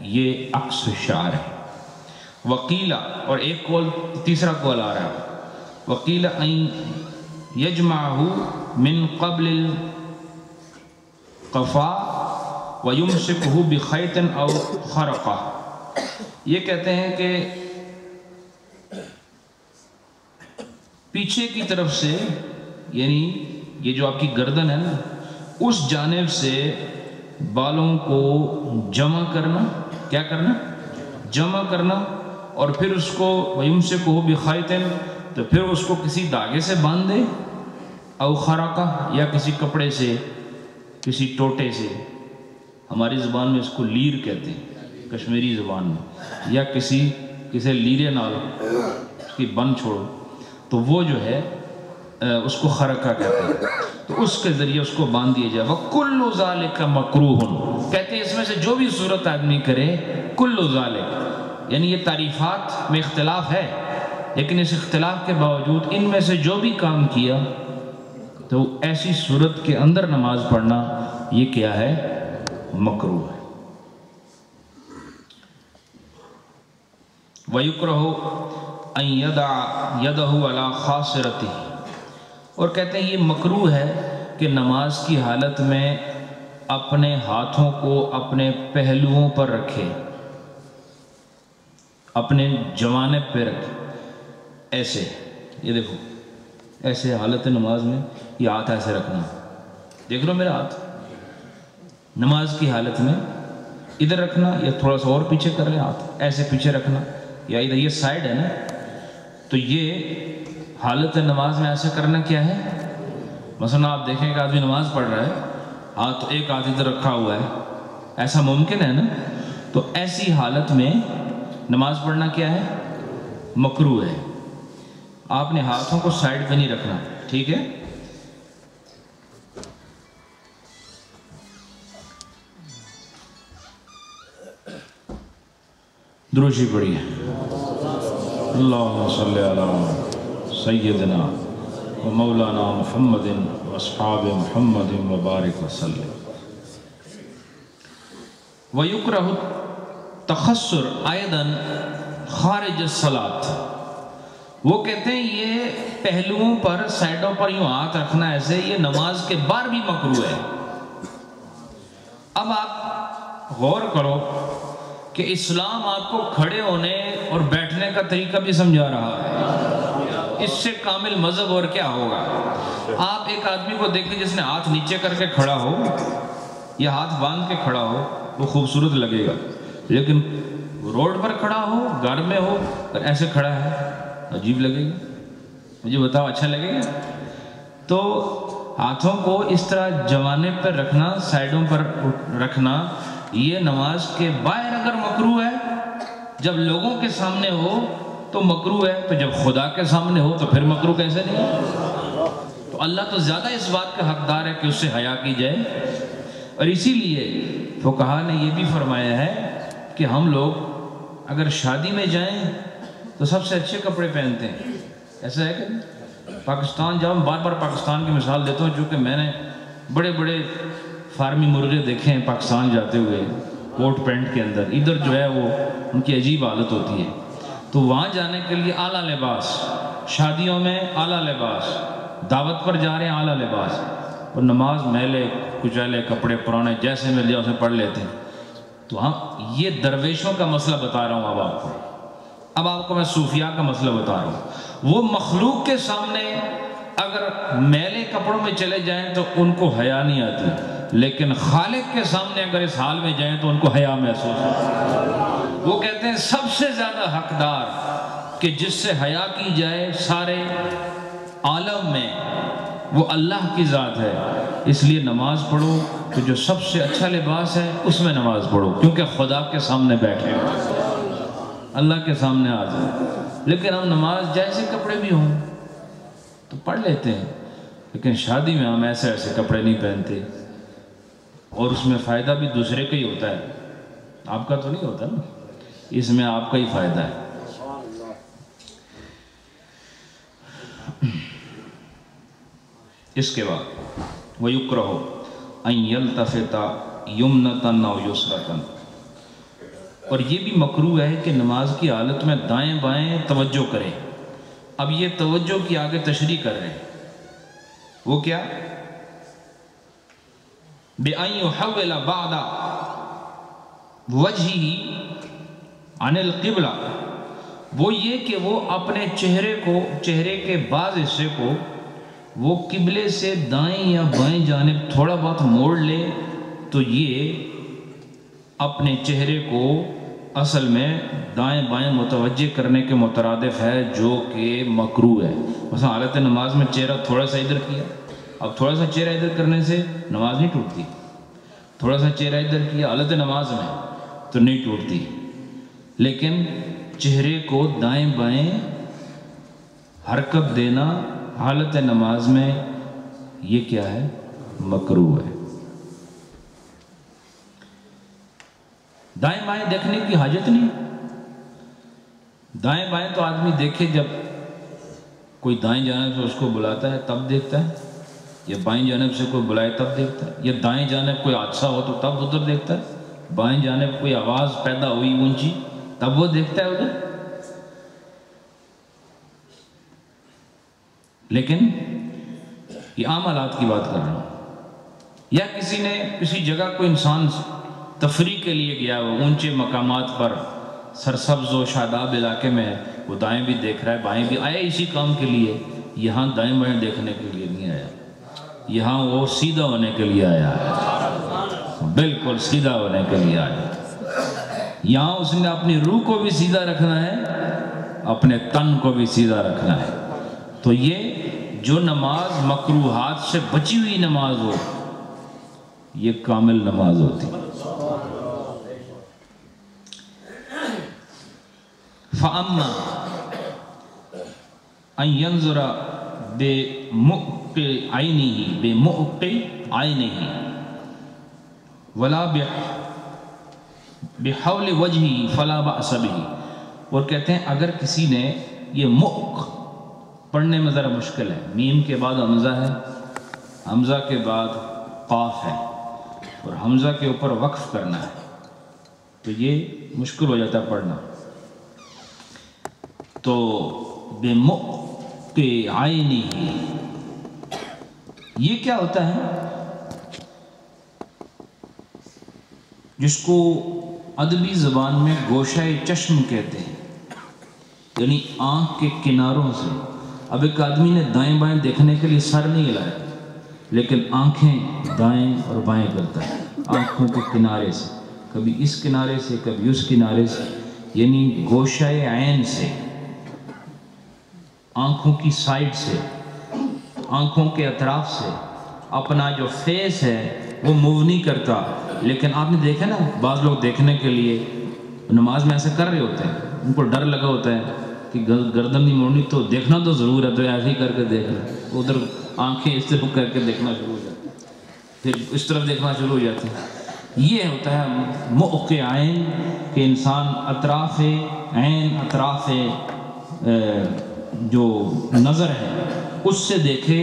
یہ عکس شعر ہے۔ وقیلہ، اور ایک قول، تیسرا قول آ رہا ہے، وقیلہ ان یجمعہ من قبل القفا ویمسکہ بخیط او خرقہ، یہ کہتے ہیں کہ پیچھے کی طرف سے، یعنی یہ جو آپ کی گردن ہے نا، اس جانب سے بالوں کو جمع کرنا، کیا کرنا؟ جمع کرنا، اور پھر اس کو وَيُمْسِكُهُ بِخَيْطٍ، تو پھر اس کو کسی دھاگے سے باندھ دے، او خرقہ، یا کسی کپڑے سے، کسی ٹوٹے سے، ہماری زبان میں اس کو لیر کہتے ہیں، کشمیری زبان میں، یا کسی لیرے نال اس کی بن چھوڑو، تو وہ جو ہے اس کو خرقہ کہتے ہیں، تو اس کے ذریعے اس کو باندھ دیا جائے۔ وَكُلُّ ذَلِكَ مَكْرُوهٌ، کہتے ہیں اس میں سے جو بھی صورت آدمی کرے، کُلُّ ذَلِكَ، یعنی یہ تعریفات میں اختلاف ہے، لیکن اس اختلاف کے باوجود ان میں سے جو بھی کام کیا تو ایسی صورت کے اندر نماز پڑھنا یہ کیا ہے؟ مکروہ ہے۔ وَيُكْرَهُ أَن يَدَعَ يَدَهُ عَلَى خَاصِرَتِهِ، اور کہتے ہیں یہ مکروہ ہے کہ نماز کی حالت میں اپنے ہاتھوں کو اپنے پہلوؤں پر رکھے، اپنے جوانب پہ رکھے، ایسے، یہ دیکھو ایسے حالت نماز میں یہ ہاتھ ایسے رکھنا، دیکھ لو میرا ہاتھ، نماز کی حالت میں ادھر رکھنا، یا تھوڑا سا اور پیچھے کر لیں ہاتھ، ایسے پیچھے رکھنا، یا ادھر یہ سائڈ ہے نا، تو یہ حالت نماز میں ایسا کرنا کیا ہے؟ مثلا آپ دیکھیں کہ آدمی نماز پڑھ رہا ہے، ہاتھ ایک ہاتھ ادھر رکھا ہوا ہے، ایسا ممکن ہے نا؟ تو ایسی حالت میں نماز پڑھنا کیا ہے؟ مکروہ ہے۔ آپ نے ہاتھوں کو سائڈ پہ نہیں رکھنا، ٹھیک ہے؟ دروشی پڑھیے، اللہم صلی علی سیدنا و مولانا محمد و اصحاب محمد و بارک وسلم۔ وَيُكْرَهُ التَّخَصُّرُ أَيْضًا خارج الصلاة، وہ کہتے ہیں یہ پہلوؤں پر، سائڈوں پر یوں ہاتھ رکھنا ایسے، یہ نماز کے بعد بھی مکروہ ہے۔ اب آپ غور کرو کہ اسلام آپ کو کھڑے ہونے اور بیٹھنے کا طریقہ بھی سمجھا رہا ہے، اس سے کامل مذہب اور کیا ہوگا؟ آپ ایک آدمی کو دیکھیں جس نے ہاتھ نیچے کر کے کھڑا ہو یا ہاتھ باندھ کے کھڑا ہو، وہ خوبصورت لگے گا، لیکن روڈ پر کھڑا ہو، گھر میں ہو، اور ایسے کھڑا ہے، عجیب لگے گا، مجھے بتاؤ اچھا لگے گا؟ تو ہاتھوں کو اس طرح جوانب پر رکھنا، سائڈوں پر رکھنا، یہ نماز کے باہر اگر مکروہ ہے، جب لوگوں کے سامنے ہو تو مکروہ ہے، تو جب خدا کے سامنے ہو تو پھر مکروہ کیسے نہیں ہے؟ تو اللہ تو زیادہ اس بات کا حقدار ہے کہ اس سے حیا کی جائے، اور اسی لیے فقہا نے یہ بھی فرمایا ہے کہ ہم لوگ اگر شادی میں جائیں تو سب سے اچھے کپڑے پہنتے ہیں، ایسا ہے کہ پاکستان جاؤ، بار بار پاکستان کی مثال دیتا ہوں چونکہ میں نے بڑے بڑے فارمی مرغے دیکھے ہیں پاکستان جاتے ہوئے کوٹ پینٹ کے اندر، ادھر جو ہے وہ ان کی عجیب حالت ہوتی ہے، تو وہاں جانے کے لیے اعلیٰ لباس، شادیوں میں اعلیٰ لباس، دعوت پر جا رہے ہیں اعلیٰ لباس، اور نماز میلے کچیلے کپڑے پرانے جیسے مل جائے اسے پڑھ لیتے ہیں۔ تو ہم یہ درویشوں کا مسئلہ بتا رہا ہوں اب آپ کو، اب آپ کو میں صوفیاء کا مسئلہ بتا رہا ہوں۔ وہ مخلوق کے سامنے اگر میلے کپڑوں میں چلے جائیں تو ان کو حیا نہیں آتی، لیکن خالق کے سامنے اگر اس حال میں جائیں تو ان کو حیا محسوس ہوتی۔ وہ کہتے ہیں سب سے زیادہ حقدار کہ جس سے حیا کی جائے سارے عالم میں وہ اللہ کی ذات ہے، اس لیے نماز پڑھو تو جو سب سے اچھا لباس ہے اس میں نماز پڑھو، کیونکہ خدا کے سامنے بیٹھے ہو، اللہ کے سامنے آ جائے۔ لیکن ہم نماز جیسے کپڑے بھی ہوں تو پڑھ لیتے ہیں، لیکن شادی میں ہم ایسے ایسے کپڑے نہیں پہنتے، اور اس میں فائدہ بھی دوسرے کا ہی ہوتا ہے، آپ کا تو نہیں ہوتا نا، اس میں آپ کا ہی فائدہ ہے۔ اس کے بعد وَيُكْرَهُ أَن يَلْتَفِتَ يُمْنَةً أَوْ يُسْرَةً، اور یہ بھی مکروہ ہے کہ نماز کی حالت میں دائیں بائیں توجہ کرے۔ اب یہ توجہ کی آگے تشریح کر رہے ہیں، وہ کیا؟ بِأَن يُحَوِّلَ بَعْدَ وَجْهِهِ عَنِ الْقِبْلَةِ، وہ یہ کہ وہ اپنے چہرے کے بعض حصے کو وہ قبلے سے دائیں یا بائیں جانب تھوڑا بہت موڑ لے، تو یہ اپنے چہرے کو اصل میں دائیں بائیں متوجہ کرنے کے مترادف ہے، جو کہ مکروہ ہے۔ مثلا حالت نماز میں چہرہ تھوڑا سا ادھر کیا، اب تھوڑا سا چہرہ ادھر کرنے سے نماز نہیں ٹوٹتی، تھوڑا سا چہرہ ادھر کیا حالت نماز میں تو نہیں ٹوٹتی، لیکن چہرے کو دائیں بائیں حرکت دینا حالت نماز میں یہ کیا ہے؟ مکروہ ہے۔ دائیں بائیں دیکھنے کی حاجت نہیں، دائیں بائیں تو آدمی دیکھے جب کوئی دائیں جانب سے اس کو بلاتا ہے تب دیکھتا ہے، یا بائیں جانب سے کوئی بلائے تب دیکھتا ہے، یا دائیں جانب کوئی حادثہ ہو تو تب ادھر دیکھتا ہے، بائیں جانب کوئی آواز پیدا ہوئی اونچی تب وہ دیکھتا ہے ادھر۔ لیکن یہ عام حالات کی بات کر رہا ہوں، یا کسی جگہ کوئی انسان تفریح کے لیے گیا وہ اونچے مقامات پر سرسبز و شاداب علاقے میں، وہ دائیں بھی دیکھ رہا ہے بائیں بھی، آیا اسی کام کے لیے، یہاں دائیں بائیں دیکھنے کے لیے نہیں آیا، یہاں وہ سیدھا ہونے کے لیے آیا ہے، بالکل سیدھا ہونے کے لیے آیا۔ یہاں اس نے اپنی روح کو بھی سیدھا رکھنا ہے، اپنے تن کو بھی سیدھا رکھنا ہے۔ تو یہ جو نماز مکروہات سے بچی ہوئی نماز ہو، یہ کامل نماز ہوتی۔ فَأَمَّا أَن يَنظُرَ بِمُؤْقِ عَيْنِهِ وَلَا بِحَوْلِ وَجْهِهِ فَلَا بَأْسَ بِهِ، اور کہتے ہیں اگر کسی نے یہ مؤق پڑھنے میں ذرا مشکل ہے، میم کے بعد حمزہ ہے، حمزہ کے بعد قاف ہے، اور حمزہ کے اوپر وقف کرنا ہے، تو یہ مشکل ہو جاتا ہے پڑھنا۔ تو بِمُؤْقِ عَيْنِهِ یہ کیا ہوتا ہے؟ جس کو ادبی زبان میں گوشہ چشم کہتے ہیں، یعنی آنکھ کے کناروں سے۔ اب ایک آدمی نے دائیں بائیں دیکھنے کے لیے سر نہیں ہلایا، لیکن آنکھیں دائیں اور بائیں کرتا ہے، آنکھوں کے کنارے سے، کبھی اس کنارے سے کبھی اس کنارے سے، یعنی گوشہ عین سے، آنکھوں کی سائڈ سے، آنکھوں کے اطراف سے اپنا جو فیس ہے وہ موو نہیں کرتا۔ لیکن آپ نے دیکھا نا بعض لوگ دیکھنے کے لیے نماز میں ایسے کر رہے ہوتے ہیں، ان کو ڈر لگا ہوتا ہے کہ گردن نہیں موڑنی، تو دیکھنا تو ضرور ہے، تو ایسے ہی کر کے دیکھنا، ادھر آنکھیں اس طرف کر کے دیکھنا شروع ہو جاتی ہیں، پھر اس طرف دیکھنا شروع ہو جاتی ہیں۔ یہ ہوتا ہے مؤق عین، کہ انسان اطراف عین، اطراف جو نظر ہے اس سے دیکھے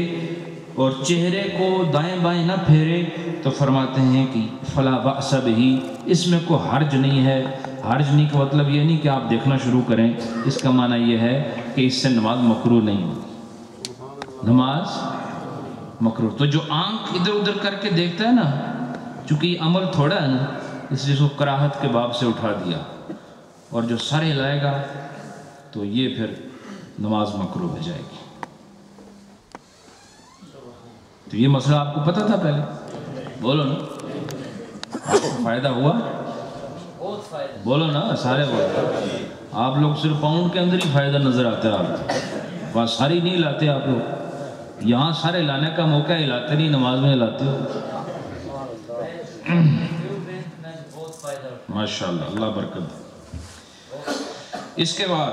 اور چہرے کو دائیں بائیں نہ پھیرے، تو فرماتے ہیں کہ فلا بأس بہ، اس میں کوئی حرج نہیں ہے۔ حرج نہیں کا مطلب یہ نہیں کہ آپ دیکھنا شروع کریں، اس کا معنی یہ ہے کہ اس سے نماز مکروہ نہیں ہوتی، نماز مکروہ۔ تو جو آنکھ ادھر ادھر کر کے دیکھتا ہے نا، چونکہ یہ عمل تھوڑا ہے نا، اس لیے اس کو کراہت کے باب سے اٹھا دیا، اور جو سر ہلائے گا تو یہ پھر نماز مکروہ ہو جائے گی۔ تو یہ مسئلہ آپ کو پتہ تھا پہلے؟ بولو نا، آپ کو فائدہ ہوا؟ بولو نا، سارے بولو۔ آپ لوگ صرف پاؤنڈ کے اندر ہی فائدہ نظر آتا ہے آپ کو، بس ساری نہیں لاتے آپ لوگ، یہاں سارے لانے کا موقع ہلاتے نہیں، نماز میں ہلاتے ہو۔ ماشاءاللہ، اللہ برکت۔ اس کے بعد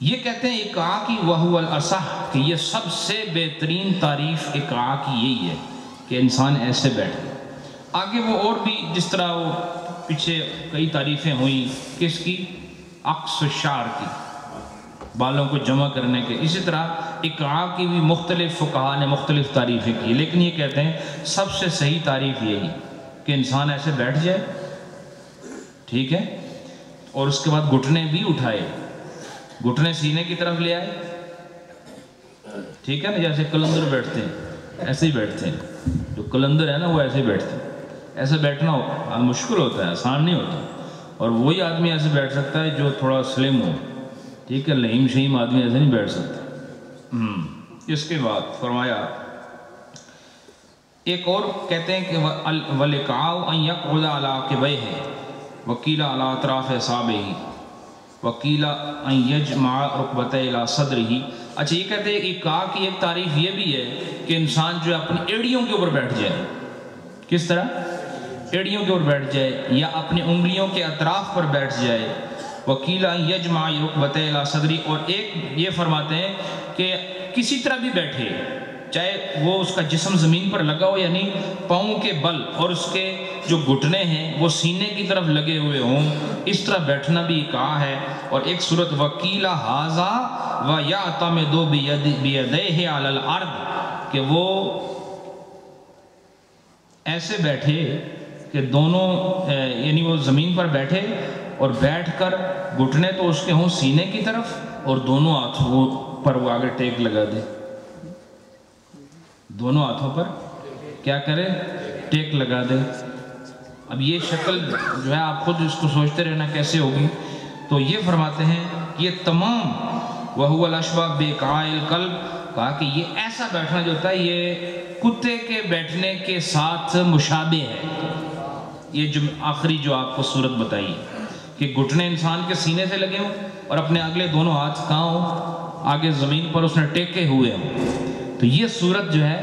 یہ کہتے ہیں اقعاء کی وہو الاسح کہ یہ سب سے بہترین تعریف اقعاء کی یہی ہے کہ انسان ایسے بیٹھے. آگے وہ اور بھی جس طرح وہ پیچھے کئی تعریفیں ہوئیں کس کی؟ عقص الشعر کی، بالوں کو جمع کرنے کے. اسی طرح اقعاء کی بھی مختلف فقہاء نے مختلف تعریفیں کی، لیکن یہ کہتے ہیں سب سے صحیح تعریف یہی کہ انسان ایسے بیٹھ جائے، ٹھیک ہے، اور اس کے بعد گھٹنے بھی اٹھائے، گھٹنے سینے کی طرف لے آئے، ٹھیک ہے نا، جیسے قلندر بیٹھتے ہیں ایسے ہی بیٹھتے ہیں. جو قلندر ہے نا وہ ایسے ہی بیٹھتے ہیں. ایسے بیٹھنا مشکل ہوتا ہے، آسان نہیں ہوتا، اور وہی آدمی ایسے بیٹھ سکتا ہے جو تھوڑا سلم ہو، ٹھیک ہے. لہیم شہیم آدمی ایسے نہیں بیٹھ سکتا. اس کے بعد فرمایا ایک اور کہتے ہیں کہ وَالْإِقْعَاءُ أَنْ يَقْعُدَ عَلَىٰ عَقِبَيْهِ وَقِيلَ عَلَىٰ أَطْرَافِ أَصَابِعِهِ وَقِيلَ أَنْ يَجْمَعَ رُكْبَتَيْهِ إِلَىٰ صَدْرِهِ. اچھا یہ کہتے ہیں اقعاء کی ایک تعریف یہ بھی ہے کہ انسان جو ہے اپنی ایڑیوں کے اوپر بیٹھ جائے. کس طرح؟ ایڑیوں کے اوپر بیٹھ جائے یا اپنی انگلیوں کے اطراف پر بیٹھ جائے. وَقِيلَ أَنْ يَجْمَعَ رُكْبَتَيْهِ إِلَىٰ صَدْرِهِ. اور ایک یہ فرماتے ہیں کہ کسی طرح بھی بیٹھے، چاہے وہ اس کا جسم زمین پر لگا ہو، یعنی پاؤں کے بل اور اس کے جو گھٹنے ہیں وہ سینے کی طرف لگے ہوئے ہوں، اس طرح بیٹھنا بھی اقعاء ہے. اور ایک صورت وَقِيلَ هَٰذَا وَيَعْتَمِدُ بِيَدَيْهِ عَلَى الْأَرْضِ کہ وہ ایسے بیٹھے کہ دونوں یعنی وہ زمین پر بیٹھے اور بیٹھ کر گھٹنے تو اس کے ہوں سینے کی طرف اور دونوں ہاتھوں پر وہ آگے ٹیک لگا دے. دونوں ہاتھوں پر کیا کرے؟ ٹیک لگا دے. اب یہ شکل جو ہے آپ خود اس کو سوچتے رہنا کیسے ہوگی. تو یہ فرماتے ہیں یہ تمام وَهُوَ الْأَشْبَهُ بِإِقْعَاءِ الْقَلْبِ کہا کہ یہ ایسا بیٹھنا جو ہوتا ہے یہ کتے کے بیٹھنے کے ساتھ مشابہ ہے. یہ جو آخری جو آپ کو صورت بتائی کہ گھٹنے انسان کے سینے سے لگے ہوں اور اپنے اگلے دونوں ہاتھ کہاں ہوں؟ آگے زمین پر اس نے ٹیکے ہوئے ہوں. تو یہ صورت جو ہے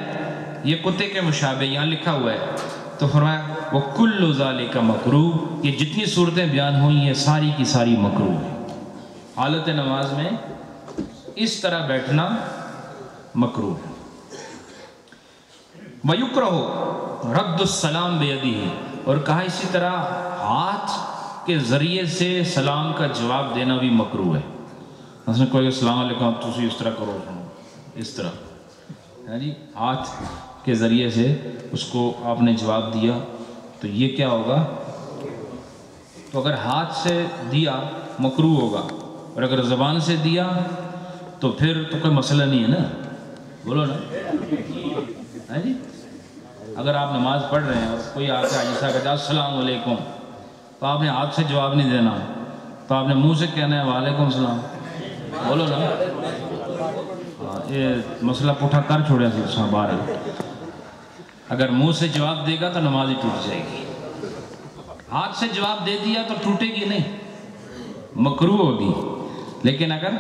یہ کتے کے مشابہ یہاں لکھا ہوا ہے. تو فرمایا وَكُلُّ ذَلِكَ مَكْرُوهٌ یہ جتنی صورتیں بیان ہوئیں یہ ساری کی ساری مکروہ ہیں. حالت نماز میں اس طرح بیٹھنا مکروہ ہے. وَيُكْرَهُ رَدُّ السَّلَامِ بِيَدِهِ اور کہا اسی طرح ہاتھ کے ذریعے سے سلام کا جواب دینا بھی مکروہ ہے. مثلا کوئی السلام علیکم تسی اس طرح کرو، اس طرح ہے جی، ہاتھ کے ذریعے سے اس کو آپ نے جواب دیا تو یہ کیا ہوگا؟ تو اگر ہاتھ سے دیا مکروہ ہوگا، اور اگر زبان سے دیا تو پھر تو کوئی مسئلہ نہیں ہے نا، بولو نا ہے جی. اگر آپ نماز پڑھ رہے ہیں اور کوئی آ کے عاجزہ کہتا ہے السلام علیکم تو آپ نے ہاتھ سے جواب نہیں دینا، تو آپ نے منہ سے کہنا ہے وعلیکم السلام، بولو نا. یہ مسئلہ پٹھا کر چھوڑا سی باہر. اگر منہ سے جواب دے گا تو نماز ہی ٹوٹ جائے گی. ہاتھ سے جواب دے دیا تو ٹوٹے گی نہیں، مکروہ ہوگی. لیکن اگر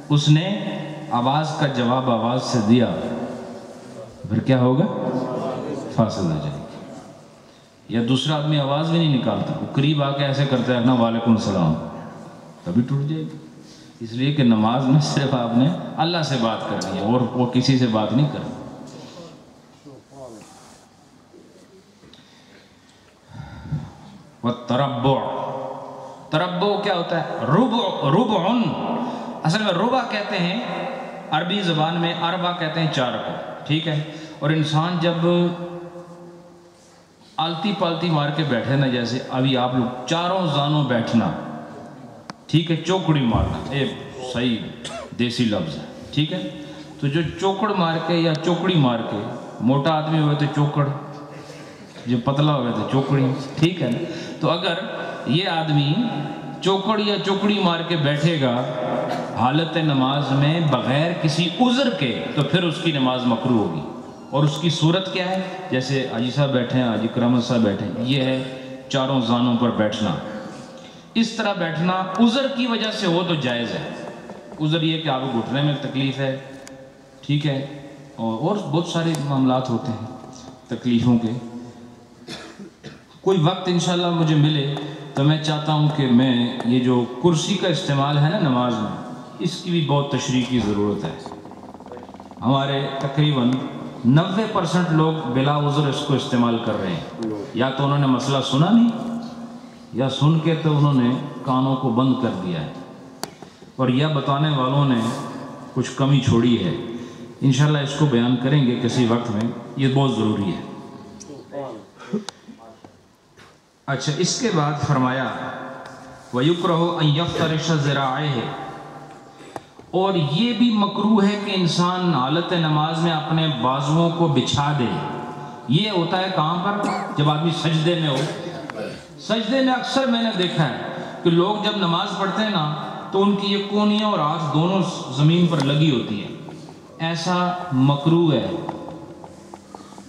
اس نے آواز کا جواب آواز سے دیا پھر کیا ہوگا؟ فاسد ہو جائے گی. یا دوسرا آدمی آواز بھی نہیں نکالتا، وہ قریب آ کے ایسے کرتا ہے نا وعلیکم السلام، تبھی ٹوٹ جائے گی. اس لیے کہ نماز میں صرف آپ نے اللہ سے بات کرنی ہے اور وہ کسی سے بات نہیں کرنی. وَالتَّرَبُّعُ تربع کیا ہوتا ہے؟ ربعن اصل میں ربع کہتے ہیں عربی زبان میں، اربع کہتے ہیں 4 کو، ٹھیک ہے. اور انسان جب آلتی پالتی مار کے بیٹھے نا، جیسے ابھی آپ لوگ چاروں زانوں بیٹھنا، ٹھیک ہے، چوکڑی مارنا، ایک صحیح دیسی لفظ ہے، ٹھیک ہے. تو جو چوکڑ مار کے یا چوکڑی مار کے، موٹا آدمی ہوئے تو چوکڑ، جو پتلا ہوئے تو چوکڑی، ٹھیک ہے نا. تو اگر یہ آدمی چوکڑ یا چوکڑی مار کے بیٹھے گا حالت نماز میں بغیر کسی عذر کے تو پھر اس کی نماز مکروہ ہوگی. اور اس کی صورت کیا ہے؟ جیسے حاجی صاحب بیٹھے ہیں، حاجی کرامت صاحب بیٹھے ہیں، یہ ہے چاروں زانوں پر بیٹھنا. اس طرح بیٹھنا عذر کی وجہ سے ہو تو جائز ہے. عذر یہ کہ آپ کو گھٹنے میں تکلیف ہے، ٹھیک ہے، اور بہت سارے معاملات ہوتے ہیں تکلیفوں کے. کوئی وقت انشاءاللہ مجھے ملے تو میں چاہتا ہوں کہ میں یہ جو کرسی کا استعمال ہے نا نماز میں، اس کی بھی بہت تشریح کی ضرورت ہے. ہمارے تقریباً 90% لوگ بلا عذر اس کو استعمال کر رہے ہیں. یا تو انہوں نے مسئلہ سنا نہیں، یا سن کے تو انہوں نے کانوں کو بند کر دیا ہے، اور یا بتانے والوں نے کچھ کمی چھوڑی ہے. انشاءاللہ اس کو بیان کریں گے کسی وقت میں، یہ بہت ضروری ہے. اچھا، اس کے بعد فرمایا وَيُكْرَهُ أَن يَفْتَرِشَ ذِرَاعَيْهِ، اور یہ بھی مکروہ ہے کہ انسان حالت نماز میں اپنے بازوؤں کو بچھا دے. یہ ہوتا ہے کہاں پر؟ جب آدمی سجدے میں ہو. سجدے میں اکثر میں نے دیکھا ہے کہ لوگ جب نماز پڑھتے ہیں نا تو ان کی یہ کونیاں اور ہاتھ دونوں زمین پر لگی ہوتی ہیں. ایسا مکروہ ہے.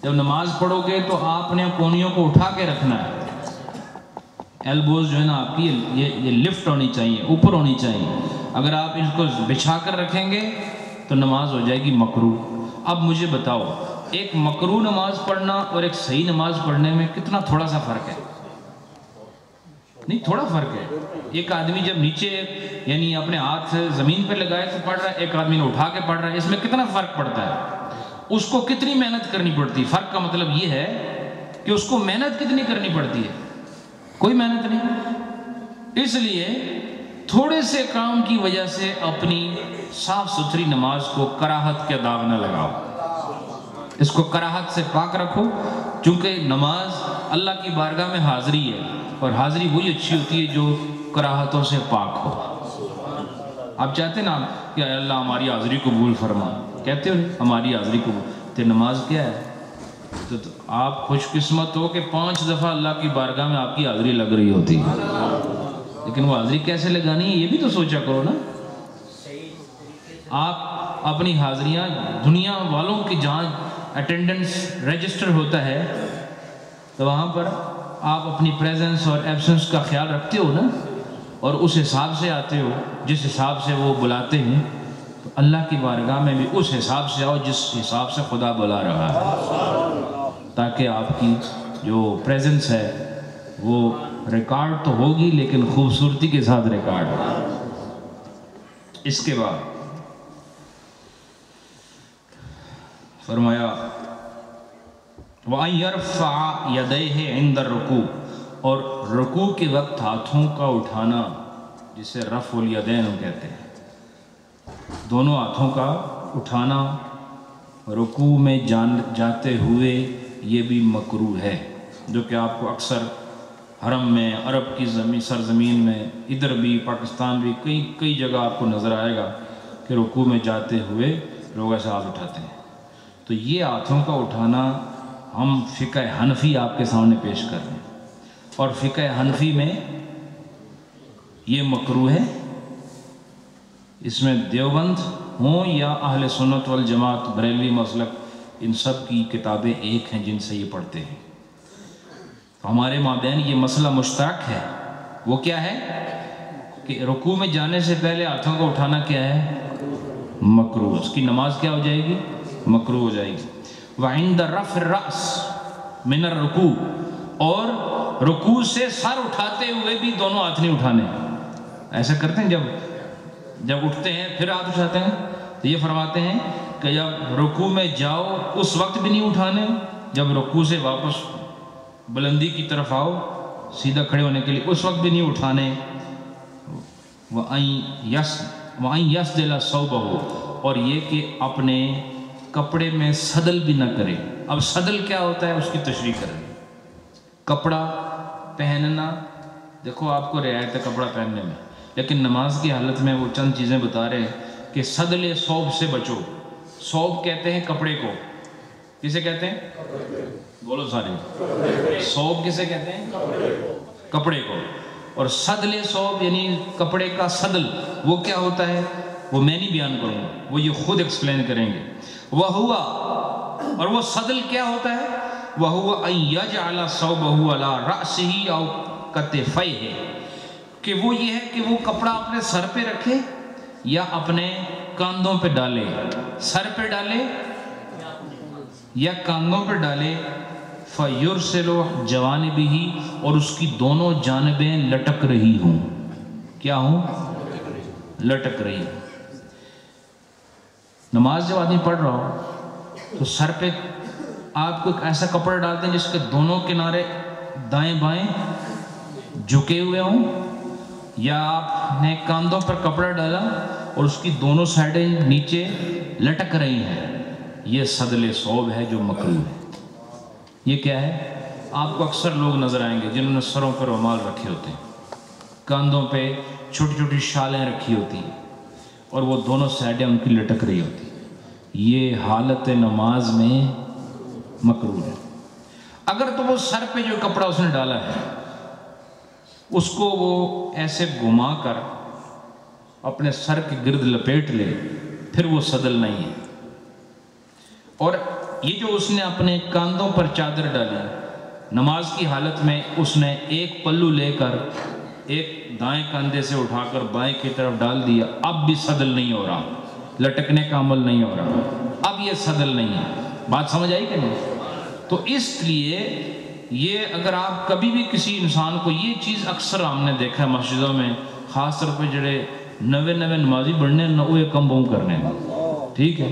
جب نماز پڑھو گے تو آپ نے کونیوں کو اٹھا کے رکھنا ہے. ایلبوز جو ہے نا آپ کی یہ لفٹ ہونی چاہیے، اوپر ہونی چاہیے. اگر آپ ان کو بچھا کر رکھیں گے تو نماز ہو جائے گی مکروہ. اب مجھے بتاؤ، ایک مکروہ نماز پڑھنا اور ایک صحیح نماز پڑھنے میں کتنا تھوڑا سا فرق ہے؟ نہیں، تھوڑا فرق ہے. ایک آدمی جب نیچے یعنی اپنے ہاتھ زمین پہ لگائے تو پڑھ رہا ہے، ایک آدمی نے اٹھا کے پڑھ رہا ہے. اس میں کتنا فرق پڑتا ہے؟ اس کو کتنی محنت کرنی پڑتی ہے. فرق کا مطلب یہ ہے کہ اس کو محنت کتنی کرنی پڑتی ہے. کوئی محنت نہیں. اس لیے تھوڑے سے کام کی وجہ سے اپنی صاف ستھری نماز کو کراہت کے داغ نہ لگاؤ. اس کو کراہت سے پاک رکھو، چونکہ نماز اللہ کی بارگاہ میں حاضری ہے، اور حاضری وہی اچھی ہوتی ہے جو کراہتوں سے پاک ہو. آپ چاہتے نا کہ اے اللہ ہماری حاضری قبول فرما، کہتے ہو ہماری حاضری قبول. تو نماز کیا ہے؟ تو آپ خوش قسمت ہو کہ 5 دفعہ اللہ کی بارگاہ میں آپ کی حاضری لگ رہی ہوتی ہے. لیکن وہ حاضری کیسے لگانی ہے یہ بھی تو سوچا کرو نا. آپ اپنی حاضریاں دنیا والوں کی جہاں اٹینڈنس رجسٹر ہوتا ہے تو وہاں پر آپ اپنی پریزنس اور ایبسنس کا خیال رکھتے ہو نا، اور اس حساب سے آتے ہو جس حساب سے وہ بلاتے ہیں. تو اللہ کی بارگاہ میں بھی اس حساب سے آؤ جس حساب سے خدا بلا رہا ہے، تاکہ آپ کی جو پریزنس ہے وہ ریکارڈ تو ہوگی لیکن خوبصورتی کے ساتھ ریکارڈ. اس کے بعد فرمایا وَأَن يَرْفَعَ يَدَيْهِ عِنْدَ الرُّكُوعِ، اور رکوع کے وقت ہاتھوں کا اٹھانا جسے رفع الیدین کہتے ہیں. دونوں ہاتھوں کا اٹھانا رکوع میں جاتے ہوئے یہ بھی مکروہ ہے، جو کہ آپ کو اکثر حرم میں، عرب کی سرزمین میں، ادھر بھی پاکستان بھی کئی جگہ آپ کو نظر آئے گا کہ رکوع میں جاتے ہوئے لوگ ایسے ہاتھ اٹھاتے ہیں. تو یہ ہاتھوں کا اٹھانا ہم فقہ حنفی آپ کے سامنے پیش کر رہے ہیں، اور فقہ حنفی میں یہ مکروہ ہے. اس میں دیوبند ہوں یا اہل سنت والجماعت بریلوی مسلک، ان سب کی کتابیں ایک ہیں جن سے یہ پڑھتے ہیں. ہمارے مابین یہ مسئلہ مشترک ہے. وہ کیا ہے کہ رکوع میں جانے سے پہلے ہاتھوں کو اٹھانا کیا ہے؟ مکروہ. اس کی نماز کیا ہو جائے گی؟ مکروہ ہو جائے گی. وعند رفع الرأس من الرکوع، اور رکوع سے سر اٹھاتے ہوئے بھی دونوں ہاتھ نہیں اٹھانے. ایسا کرتے ہیں جب اٹھتے ہیں پھر ہاتھ اٹھاتے ہیں. تو یہ فرماتے ہیں کہ جب رکوع میں جاؤ اس وقت بھی نہیں اٹھانے، جب رکوع سے واپس بلندی کی طرف آؤ سیدھا کھڑے ہونے کے لیے اس وقت بھی نہیں اٹھانے. وَأَن يَسْدِلَ ثَوْبَهُ، اور یہ کہ اپنے کپڑے میں صدل بھی نہ کرے. اب صدل کیا ہوتا ہے اس کی تشریح کریں. کپڑا پہننا، دیکھو آپ کو رعایت ہے کپڑا پہننے میں، لیکن نماز کی حالت میں وہ چند چیزیں بتا رہے ہیں کہ صدل ثوب سے بچو. ثوب کہتے ہیں کپڑے کو. کسے کہتے ہیں؟ بولو سارے. ثوب کسے کہتے ہیں؟ کپڑے کو. اور صدل ثوب یعنی کپڑے کا صدل وہ کیا ہوتا ہے وہ میں نہیں بیان کروں گا، وہ یہ خود ایکسپلین کریں گے. وَهُوَ، اور وہ صدل کیا ہوتا ہے؟ وَهُوَ أَن يَجْعَلَ ثَوْبَهُ عَلَى رَأْسِهِ أَوْ كَتِفَيْهِ، کہ وہ یہ ہے کہ وہ کپڑا اپنے سر پہ رکھے یا اپنے کاندھوں پہ ڈالے. سر پہ ڈالے یا کاندھوں پہ ڈالے. فَيُرْسِلُ جَوَانِبِهِ، اور اس کی دونوں جانبیں لٹک رہی ہوں. کیا ہوں؟ لٹک رہی. نماز جب آدمی پڑھ رہا ہو تو سر پہ آپ کو ایک ایسا کپڑا ڈالتے ہیں جس کے دونوں کنارے دائیں بائیں جھکے ہوئے ہوں، یا آپ نے کاندھوں پر کپڑا ڈالا اور اس کی دونوں سائڈیں نیچے لٹک رہی ہیں، یہ سدل ثوب ہے جو مکروہ ہے۔ یہ کیا ہے؟ آپ کو اکثر لوگ نظر آئیں گے جنہوں نے سروں پر رومال رکھے ہوتے ہیں، کاندھوں پہ چھوٹی چھوٹی شالیں رکھی ہوتی ہیں اور وہ دونوں سائڈیں ان کی لٹک رہی ہوتی ہیں، یہ حالت نماز میں مکروہ ہے۔ اگر تو وہ سر پہ جو کپڑا اس نے ڈالا ہے اس کو وہ ایسے گھما کر اپنے سر کے گرد لپیٹ لے، پھر وہ سدل نہیں ہے۔ اور یہ جو اس نے اپنے کاندھوں پر چادر ڈالی، نماز کی حالت میں اس نے ایک پلو لے کر ایک دائیں کاندھے سے اٹھا کر بائیں کی طرف ڈال دیا، اب بھی سدل نہیں ہو رہا، لٹکنے کا عمل نہیں ہو رہا، اب یہ سدل نہیں ہے۔ بات سمجھ آئی کہ نہیں؟ تو اس لیے یہ اگر آپ کبھی بھی کسی انسان کو، یہ چیز اکثر ہم نے دیکھا ہے مسجدوں میں، خاص طور پہ جڑے نوے نمازی بڑھنے نہ وہ کم بہوں کرنے ہیں، ٹھیک ہے،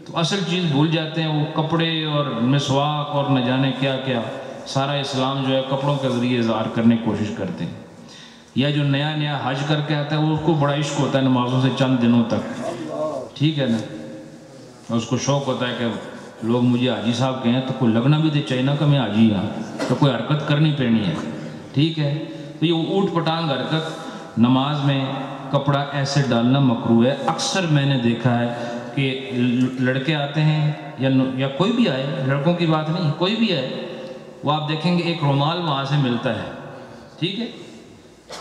تو اصل چیز بھول جاتے ہیں، وہ کپڑے اور مسواک اور نہ جانے کیا کیا، سارا اسلام جو ہے کپڑوں کے ذریعے اظہار کرنے کی کوشش کرتے ہیں۔ یا جو نیا حج کر کے آتا ہے وہ اس کو بڑا عشق ہوتا ہے نمازوں سے چند دنوں تک، ٹھیک ہے نا، اس کو شوق ہوتا ہے کہ لوگ مجھے حاجی صاحب کہیں تو کوئی لگنا بھی دے چاہیے نا کہ میں حاجی ہاں، تو کوئی حرکت کرنی پڑنی ہے، ٹھیک ہے۔ تو یہ اوٹ پٹانگ حرکت نماز میں کپڑا ایسے ڈالنا مکروہ ہے۔ اکثر میں نے دیکھا ہے کہ لڑکے آتے ہیں یا کوئی بھی آئے، لڑکوں کی بات نہیں، کوئی بھی آئے، وہ آپ دیکھیں گے ایک رومال وہاں سے ملتا ہے، ٹھیک ہے،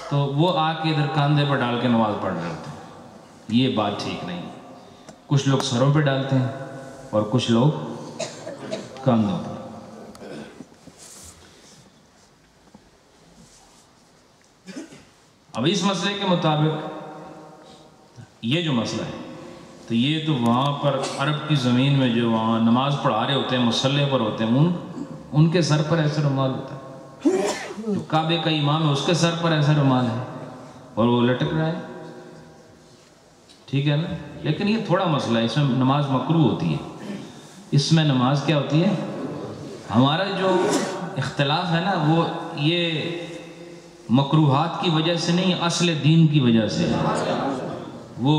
تو وہ آ کے ادھر کاندھے پر ڈال کے نماز پڑھ رہے ہوتے ہیں۔ یہ بات ٹھیک نہیں، کچھ لوگ سروں پہ ڈالتے ہیں اور کچھ لوگ کاندھوں پر۔ اب اس مسئلے کے مطابق یہ جو مسئلہ ہے تو یہ تو وہاں پر عرب کی زمین میں جو وہاں نماز پڑھا رہے ہوتے ہیں، مصلی پر ہوتے ہیں، ان کے سر پر ایسا رومال ہوتا ہے، جو کعبے کا امام ہے اس کے سر پر ایسا رومال ہے اور وہ لٹک رہا ہے، ٹھیک ہے نا۔ لیکن یہ تھوڑا مسئلہ ہے، اس میں نماز مکروہ ہوتی ہے، اس میں نماز کیا ہوتی ہے؟ ہمارا جو اختلاف ہے نا وہ یہ مکروہات کی وجہ سے نہیں، اصل دین کی وجہ سے ہے۔ وہ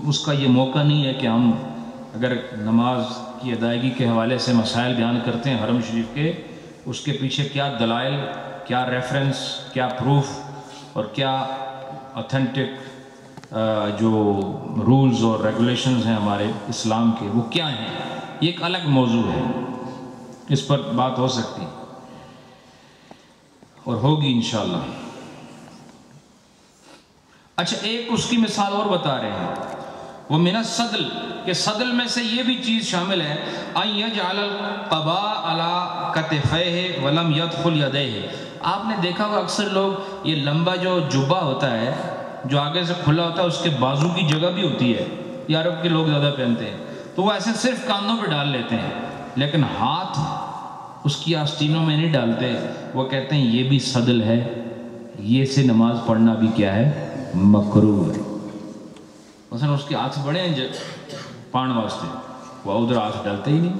اس کا یہ موقع نہیں ہے کہ ہم اگر نماز کی ادائیگی کے حوالے سے مسائل بیان کرتے ہیں حرم شریف کے، اس کے پیچھے کیا دلائل، کیا ریفرنس، کیا پروف اور کیا اوتھینٹک جو رولز اور ریگولیشنز ہیں ہمارے اسلام کے، وہ کیا ہیں، یہ ایک الگ موضوع ہے، اس پر بات ہو سکتی اور ہوگی انشاءاللہ۔ اچھا، ایک اس کی مثال اور بتا رہے ہیں، وہ من الصدل، کہ صدل میں سے یہ بھی چیز شامل ہے، ان یجعل القباء علی کتفیہ ولم یدخل یدیہ۔ آپ نے دیکھا ہوگا اکثر لوگ یہ لمبا جو جبہ ہوتا ہے جو آگے سے کھلا ہوتا ہے اس کے بازو کی جگہ بھی ہوتی ہے، یہ عرب کے لوگ زیادہ پہنتے ہیں، تو وہ ایسے صرف کاندھوں پہ ڈال لیتے ہیں لیکن ہاتھ اس کی آستینوں میں نہیں ڈالتے، وہ کہتے ہیں یہ بھی صدل ہے، یہ سے نماز پڑھنا بھی کیا ہے؟ مکروہ ہے۔ مثلا اس کے ہاتھ بڑے ہیں پان واسطے، وہ ادھر ہاتھ ڈالتے ہی نہیں،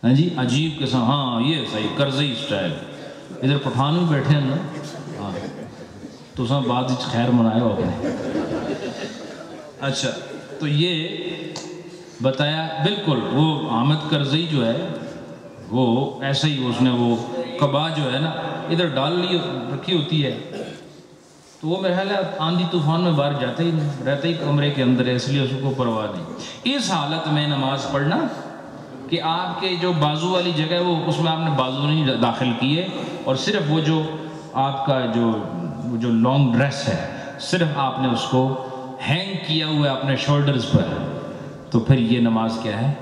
ہاں جی، عجیب قسم، ہاں یہ صحیح کرزئی اسٹائل، ادھر پٹھان بھی بیٹھے ہیں نا، ہاں تو سب بعد خیر منایا ہو اپنے۔ اچھا، تو یہ بتایا بالکل وہ حامد کرزئی جو ہے وہ ایسا ہی، اس نے وہ قبا جو ہے نا ادھر ڈال لی رکھی ہوتی ہے، تو وہ میرے خیال ہے آندھی طوفان میں باہر جاتے ہی نہیں، رہتے ہی کمرے کے اندر ہے، اس لیے اس کو پرواہ نہیں۔ اس حالت میں نماز پڑھنا کہ آپ کے جو بازو والی جگہ ہے وہ اس میں آپ نے بازو نہیں داخل کیے، اور صرف وہ جو آپ کا جو لانگ ڈریس ہے صرف آپ نے اس کو ہینگ کیا ہوا ہے اپنے شولڈرز پر، تو پھر یہ نماز کیا ہے؟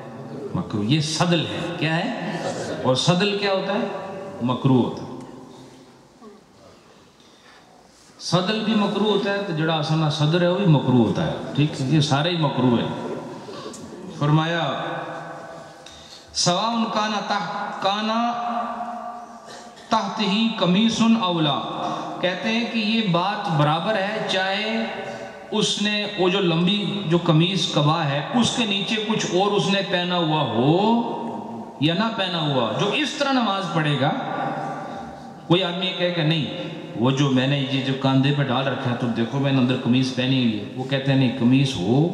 مکروہ۔ یہ صدل ہے، کیا ہے؟ اور صدل کیا ہوتا ہے؟ مکروہ ہوتا ہے۔ صدل بھی مکروہ ہوتا ہے، تو جڑا آسانہ صدر ہے وہ بھی مکروہ ہوتا ہے، ٹھیک، یہ سارے ہی مکروہ ہیں۔ فرمایا سواء کانا تحت ہی قمیص اولا، کہتے ہیں کہ یہ بات برابر ہے، چاہے اس نے وہ جو لمبی جو قمیص قبا ہے اس کے نیچے کچھ اور اس نے پہنا ہوا ہو یا نہ پہنا ہوا، جو اس طرح نماز پڑھے گا. کوئی آدمی یہ کہے کہ نہیں وہ جو میں نے یہ جو کاندھے پہ ڈال رکھا ہے تو دیکھو میں نے اندر قمیص پہنی ہوئی ہے، وہ کہتے ہیں نہیں قمیص ہو،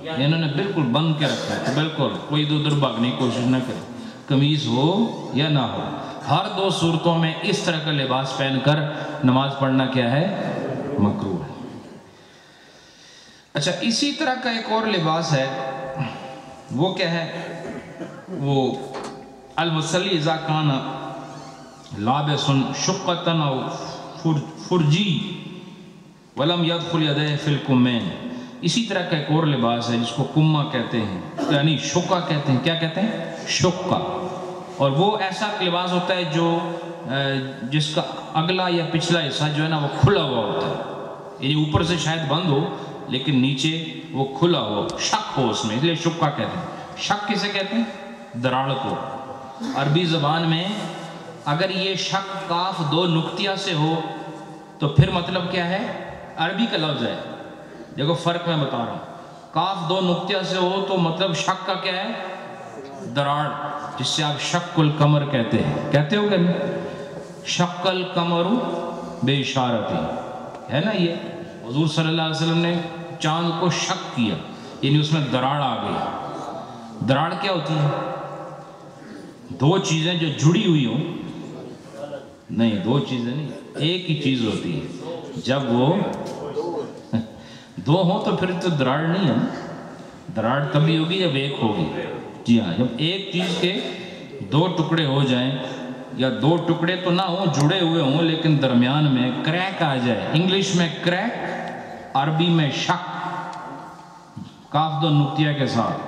انہوں نے بالکل بند کے رکھا ہے، بالکل کوئی ادھر ادھر بھاگنے کی کوشش نہ کرے، قمیص ہو یا نہ ہو، ہر دو صورتوں میں اس طرح کا لباس پہن کر نماز پڑھنا کیا ہے؟ مکروہ ہے. اچھا اسی طرح کا ایک اور لباس ہے، وہ کیا ہے؟ وہ المصلی اذا کان لابس شقۃ او فرجی ولم يدخل يديه في الكمين. اسی طرح کا ایک اور لباس ہے جس کو کمہ کہتے ہیں، یعنی شقہ کہتے ہیں. کیا کہتے ہیں؟ شقہ. اور وہ ایسا لباس ہوتا ہے جو جس کا اگلا یا پچھلا حصہ جو ہے نا وہ کھلا ہوا ہوتا ہے، یعنی اوپر سے شاید بند ہو لیکن نیچے وہ کھلا ہو، شق ہو اس میں، اس لیے شقہ کہتے ہیں. شق کسے کہتے ہیں؟ دراڑ کو. عربی زبان میں اگر یہ شق کاف دو نقطیہ سے ہو تو پھر مطلب کیا ہے؟ عربی کا لفظ ہے، دیکھو فرق میں بتا رہا ہوں. کاف دو نقطیہ سے ہو تو مطلب شق کا کیا ہے؟ دراڑ، جس سے آپ شق القمر کہتے ہیں. کہتے ہو کہ نہیں؟ شق القمر بے اشارتی ہے نا. یہ حضور صلی اللہ علیہ وسلم نے چاند کو شق کیا، یعنی اس میں دراڑ آ گئی. دراڑ کیا ہوتی ہے؟ دو چیزیں جو جڑی ہوئی ہوں. نہیں، دو چیزیں نہیں، ایک ہی چیز ہوتی ہے. جب وہ دو ہوں تو پھر تو دراڑ نہیں ہے. دراڑ تبھی ہوگی جب ایک ہوگی. جی ہاں، جب ایک چیز کے دو ٹکڑے ہو جائیں، یا دو ٹکڑے تو نہ ہوں، جڑے ہوئے ہوں لیکن درمیان میں کریک آ جائے. انگلش میں کریک، عربی میں شق، کاف دو نقطیہ کے ساتھ.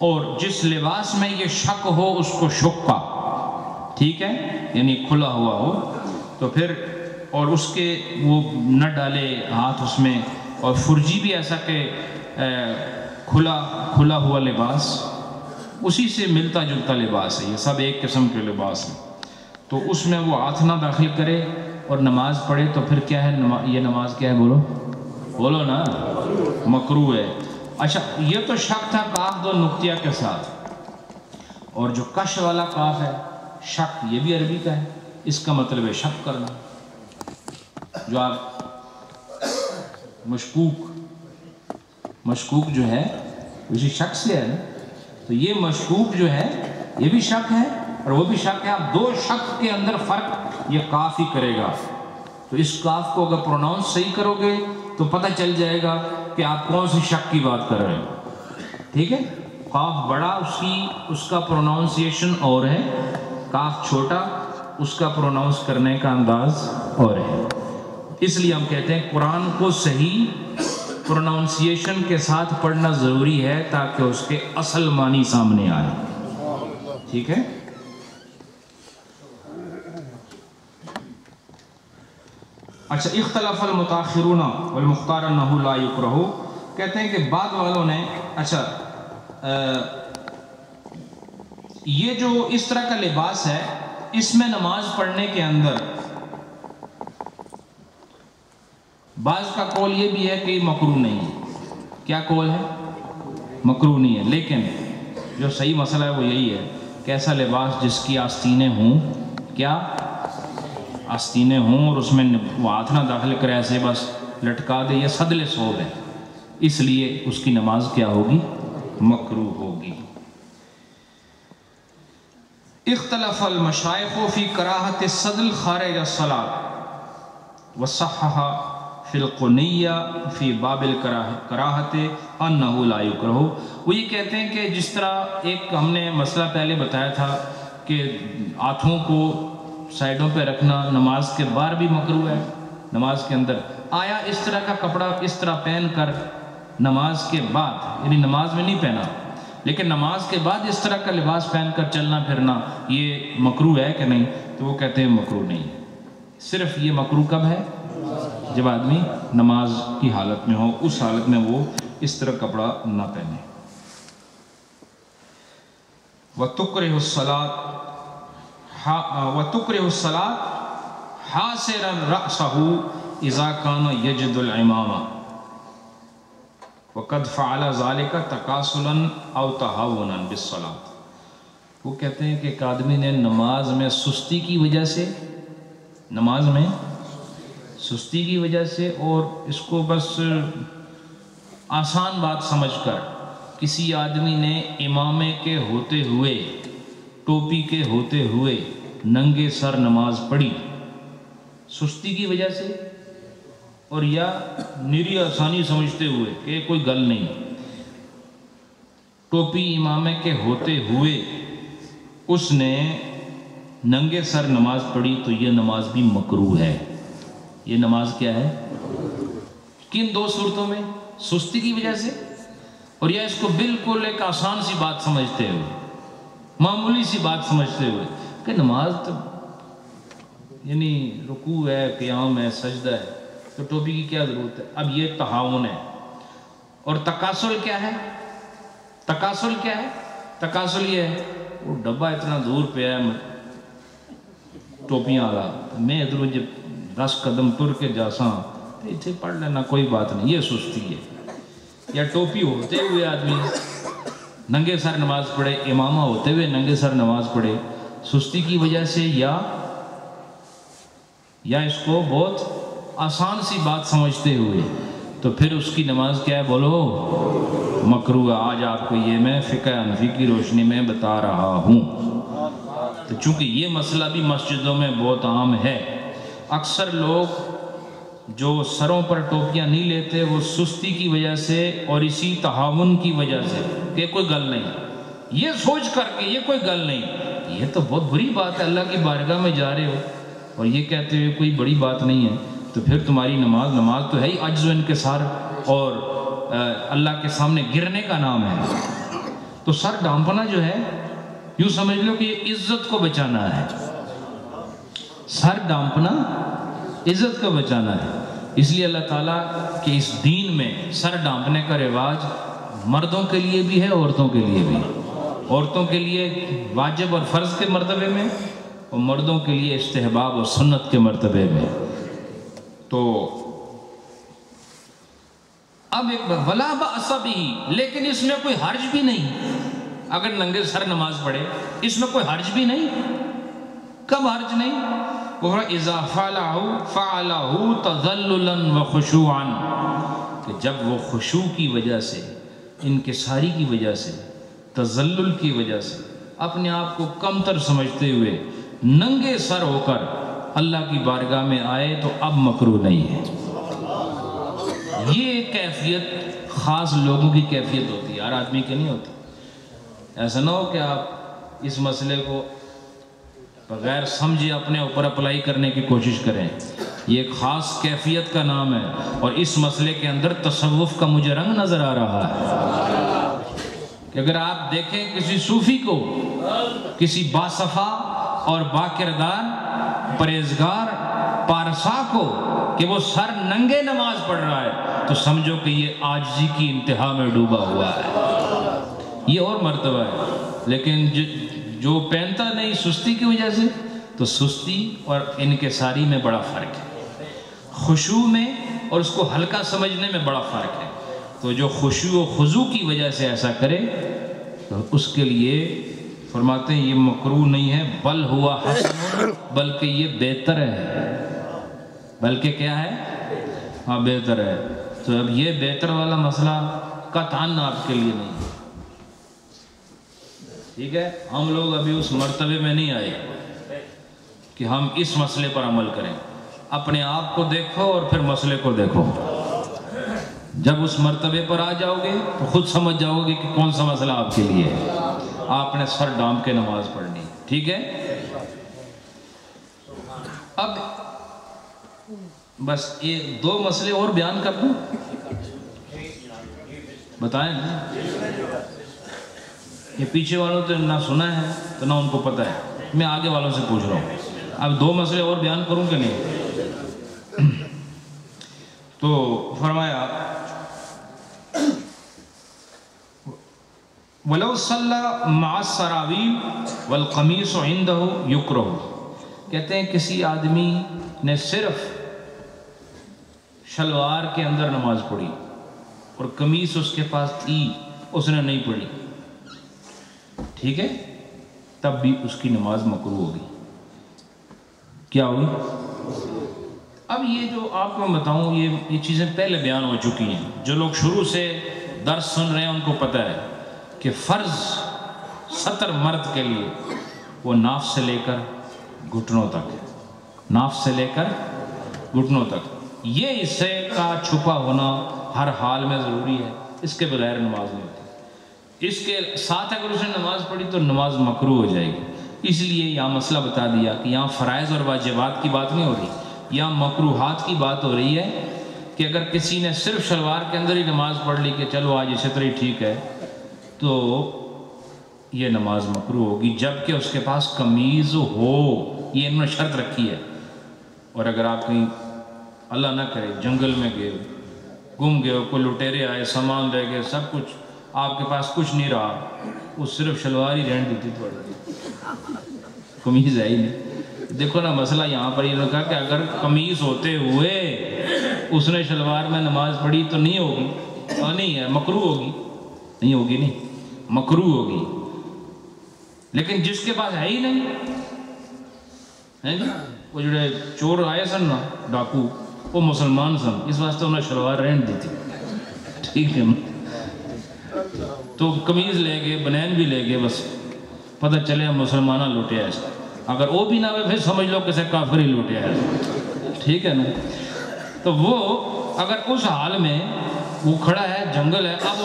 اور جس لباس میں یہ شق ہو اس کو شقہ، ٹھیک ہے، یعنی کھلا ہوا ہو تو پھر، اور اس کے وہ نہ ڈالے ہاتھ اس میں. اور فرجی بھی ایسا کہ کھلا ہوا لباس، اسی سے ملتا جلتا لباس ہے. یہ سب ایک قسم کے لباس ہیں. تو اس میں وہ ہاتھ نہ داخل کرے اور نماز پڑھے تو پھر کیا ہے؟ یہ نماز کیا ہے؟ بولو نا، مکروہ ہے. اچھا یہ تو شق تھا کاف دو نقطیہ کے ساتھ. اور جو کش والا کاف ہے شق، یہ بھی عربی کا ہے. اس کا مطلب ہے شک کرنا. جو آپ مشکوک جو ہے اسی شک سے ہے نا. تو یہ مشکوک جو ہے یہ بھی شک ہے اور وہ بھی شک ہے. آپ دو شک کے اندر فرق یہ کاف ہی کرے گا. تو اس کاف کو اگر پروناؤنس صحیح کرو گے تو پتہ چل جائے گا کہ آپ کون سی شک کی بات کر رہے ہیں. ٹھیک ہے، کاف بڑا اس کا پروناؤنسیشن اور ہے، کاف چھوٹا اس کا پروناؤنس کرنے کا انداز اور ہے. اس لیے ہم کہتے ہیں قرآن کو صحیح پروناؤنسیشن کے ساتھ پڑھنا ضروری ہے تاکہ اس کے اصل معنی سامنے آئے. ٹھیک ہے. اچھا، اختلاف المتاخرون والمختار انہ لا یکرہ، کہتے ہیں کہ بعد والوں نے، اچھا یہ جو اس طرح کا لباس ہے اس میں نماز پڑھنے کے اندر بعض کا قول یہ بھی ہے کہ یہ مکروہ نہیں ہے. کیا قول ہے؟ مکروہ نہیں ہے. لیکن جو صحیح مسئلہ ہے وہ یہی ہے کہ ایسا لباس جس کی آستینیں ہوں، کیا آستینیں ہوں، اور اس میں وہ ہاتھ نہ داخل کرے، ایسے بس لٹکا دے یا سدلے سو دے، اس لیے اس کی نماز کیا ہوگی؟ مکروہ ہوگی. اختلف المشائخ فی کراہت السدل خارج الصلاۃ وصحح فی القنیہ فی باب الکراہت انہ لا یکرہ. وہ یہ کہتے ہیں کہ جس طرح ایک ہم نے مسئلہ پہلے بتایا تھا کہ ہاتھوں کو سائڈوں پہ رکھنا نماز کے باہر بھی مکروہ ہے، نماز کے اندر. آیا اس طرح کا کپڑا اس طرح پہن کر نماز کے بعد، یعنی نماز میں نہیں پہنا لیکن نماز کے بعد اس طرح کا لباس پہن کر چلنا پھرنا یہ مکروہ ہے کہ نہیں؟ تو وہ کہتے ہیں مکروہ نہیں. صرف یہ مکروہ کب ہے؟ جب آدمی نماز کی حالت میں ہو، اس حالت میں وہ اس طرح کپڑا نہ پہنے. وَتُكْرِهُ الصَّلَاةَ حَاسِرًا رَأْسَهُ إِذَا كَانَ يَجِدُ الْعِمَامَ. وَقَدْ فَعَلَ ذَلِكَ تَقَاسُلًا أَوْ تَهَاوُنًا بِالصَّلَاةِ، وہ کہتے ہیں کہ ایک آدمی نے نماز میں سستی کی وجہ سے، نماز میں سستی کی وجہ سے، اور اس کو بس آسان بات سمجھ کر کسی آدمی نے امامے کے ہوتے ہوئے، ٹوپی کے ہوتے ہوئے ننگے سر نماز پڑھی سستی کی وجہ سے، اور یا نیری آسانی سمجھتے ہوئے کہ کوئی گل نہیں، ٹوپی امامے کے ہوتے ہوئے اس نے ننگے سر نماز پڑھی، تو یہ نماز بھی مکروہ ہے۔ یہ نماز کیا ہے؟ کن دو صورتوں میں؟ سستی کی وجہ سے، اور یا اس کو بالکل ایک آسان سی بات سمجھتے ہوئے، معمولی سی بات سمجھتے ہوئے کہ نماز تو یعنی رکوع ہے، قیام ہے، سجدہ ہے، تو ٹوپی کی کیا ضرورت ہے؟ اب یہ تہاون ہے۔ اور تقاسل کیا ہے؟ تقاسل کیا ہے؟ تقاسل یہ ہے وہ ڈبہ اتنا دور پہ ہے ٹوپیاں والا، میں ادھر جب 10 قدم تر کے جاساں تو اتنے پڑھ لینا کوئی بات نہیں، یہ سستی ہے۔ یا ٹوپی ہوتے ہوئے آدمی ننگے سر نماز پڑھے، امامہ ہوتے ہوئے ننگے سر نماز پڑھے سستی کی وجہ سے، یا اس کو بہت آسان سی بات سمجھتے ہوئے، تو پھر اس کی نماز کیا ہے؟ بولو مکروہ ہے۔ آج آپ کو یہ میں فقہ حنفی کی روشنی میں بتا رہا ہوں۔ تو چونکہ یہ مسئلہ بھی مسجدوں میں بہت عام ہے، اکثر لوگ جو سروں پر ٹوپیاں نہیں لیتے وہ سستی کی وجہ سے اور اسی تہاون کی وجہ سے کہ کوئی گل نہیں، یہ سوچ کر کے یہ کوئی گل نہیں، یہ تو بہت بری بات ہے، اللہ کی بارگاہ میں جا رہے ہو اور یہ کہتے ہوئے کوئی بڑی بات نہیں ہے، تو پھر تمہاری نماز تو ہے ہی عجز و انکسار اور اللہ کے سامنے گرنے کا نام ہے۔ تو سر ڈھانپنا جو ہے یوں سمجھ لو کہ یہ عزت کو بچانا ہے، سر ڈھانپنا عزت کو بچانا ہے۔ اس لیے اللہ تعالیٰ کے اس دین میں سر ڈھانپنے کا رواج مردوں کے لیے بھی ہے، عورتوں کے لیے بھی، عورتوں کے لیے واجب اور فرض کے مرتبے میں، اور مردوں کے لیے استحباب اور سنت کے مرتبے میں۔ تو اب ایک ولا بأس بہ، لیکن اس میں کوئی حرج بھی نہیں اگر ننگے سر نماز پڑھے، اس میں کوئی حرج بھی نہیں۔ کب حرج نہیں؟ وہ اذا فعلہ تذللا وخشوعا، کہ جب وہ خشوع کی وجہ سے، انکساری کی وجہ سے، تذلل کی وجہ سے، اپنے آپ کو کمتر سمجھتے ہوئے ننگے سر ہو کر اللہ کی بارگاہ میں آئے تو اب مکروہ نہیں ہے۔ یہ کیفیت خاص لوگوں کی کیفیت ہوتی ہے، ہر آدمی کی نہیں ہوتی۔ ایسا نہ ہو کہ آپ اس مسئلے کو بغیر سمجھے اپنے اوپر اپلائی کرنے کی کوشش کریں، یہ ایک خاص کیفیت کا نام ہے، اور اس مسئلے کے اندر تصوف کا مجھے رنگ نظر آ رہا ہے کہ اگر آپ دیکھیں کسی صوفی کو، کسی باصفا اور باکردار پرہیزگار پارسا کو کہ وہ سر ننگے نماز پڑھ رہا ہے، تو سمجھو کہ یہ عاجزی کی انتہا میں ڈوبا ہوا ہے، یہ اور مرتبہ ہے۔ لیکن جو پہنتا نہیں سستی کی وجہ سے، تو سستی اور انکساری میں بڑا فرق ہے، خشوع میں اور اس کو ہلکا سمجھنے میں بڑا فرق ہے۔ تو جو خشوع و خضوع کی وجہ سے ایسا کرے تو اس کے لیے فرماتے ہیں یہ مکروہ نہیں ہے، بل ہوا حسن، بلکہ یہ بہتر ہے۔ بلکہ کیا ہے؟ ہاں بہتر ہے۔ تو اب یہ بہتر والا مسئلہ قطعاً آپ کے لیے نہیں ہے، ٹھیک ہے؟ ہم لوگ ابھی اس مرتبے میں نہیں آئے کہ ہم اس مسئلے پر عمل کریں۔ اپنے آپ کو دیکھو اور پھر مسئلے کو دیکھو، جب اس مرتبے پر آ جاؤ گے تو خود سمجھ جاؤ گے کہ کون سا مسئلہ آپ کے لیے ہے۔ آپ نے سر ڈھانپ کے نماز پڑھنی، ٹھیک ہے؟ اب بس یہ 2 مسئلے اور بیان کر دوں، بتائیں نا، یہ پیچھے والوں تو نہ سنا ہے تو نہ ان کو پتہ ہے، میں آگے والوں سے پوچھ رہا ہوں۔ اب 2 مسئلے اور بیان کروں کہ نہیں؟ تو فرمایا وَلَوْ صَلَّى مَعَ السَّرَاوِيلِ وَالْقَمِيصُ عِنْدَهُ يُكْرَهُ، کہتے ہیں کسی آدمی نے صرف شلوار کے اندر نماز پڑھی، اور قمیص اس کے پاس تھی اس نے نہیں پڑھی، ٹھیک ہے، تب بھی اس کی نماز مکروہ ہوگی. کیا ہوگی؟ اب یہ جو آپ کو بتاؤں یہ چیزیں پہلے بیان ہو چکی ہیں. جو لوگ شروع سے درس سن رہے ہیں ان کو پتہ ہے کہ فرض سطر مرد کے لیے وہ ناف سے لے کر گھٹنوں تک، ناف سے لے کر گھٹنوں تک، یہ حصے کا چھپا ہونا ہر حال میں ضروری ہے، اس کے بغیر نماز نہیں ہوتی. اس کے ساتھ اگر اس نے نماز پڑھی تو نماز مکروہ ہو جائے گی. اس لیے یہاں مسئلہ بتا دیا کہ یہاں فرائض اور واجبات کی بات نہیں ہو رہی، یہاں مکروہات کی بات ہو رہی ہے کہ اگر کسی نے صرف شلوار کے اندر ہی نماز پڑھ لی کہ چلو آج اسی طرح ہی ٹھیک ہے تو یہ نماز مکروہ ہوگی، جبکہ اس کے پاس قمیض ہو، یہ انہوں نے شرط رکھی ہے. اور اگر آپ کہیں اللہ نہ کرے جنگل میں گئے گم گئے ہو، کوئی لٹیرے آئے سامان لے گئے، سب کچھ آپ کے پاس کچھ نہیں رہا، وہ صرف شلوار ہی رہن دیتی پڑتی، قمیض ہے ہی نہیں. دیکھو نا مسئلہ یہاں پر یہ کہا کہ اگر قمیض ہوتے ہوئے اس نے شلوار میں نماز پڑھی تو نہیں ہوگی، اور نہیں ہے مکروہ ہوگی، نہیں ہوگی، نہیں مکروہ ہوگی. لیکن جس کے پاس ہے ہی نہیں ہے جی، وہ جڑے چور آئے سن نا ڈاکو، وہ مسلمان سن، اس واسطے انہیں شلوار رہن دی تھی، ٹھیک ہے، تو قمیض لے گئے، بنین بھی لے گئے، بس پتہ چلے مسلمانہ لوٹے ایسا. اگر وہ بھی نہ ہوئے پھر سمجھ لو کسے کافر ہی لوٹے ایسا، ٹھیک ہے نا. تو وہ اگر اس حال میں وہ کھڑا ہے، جنگل ہے، اب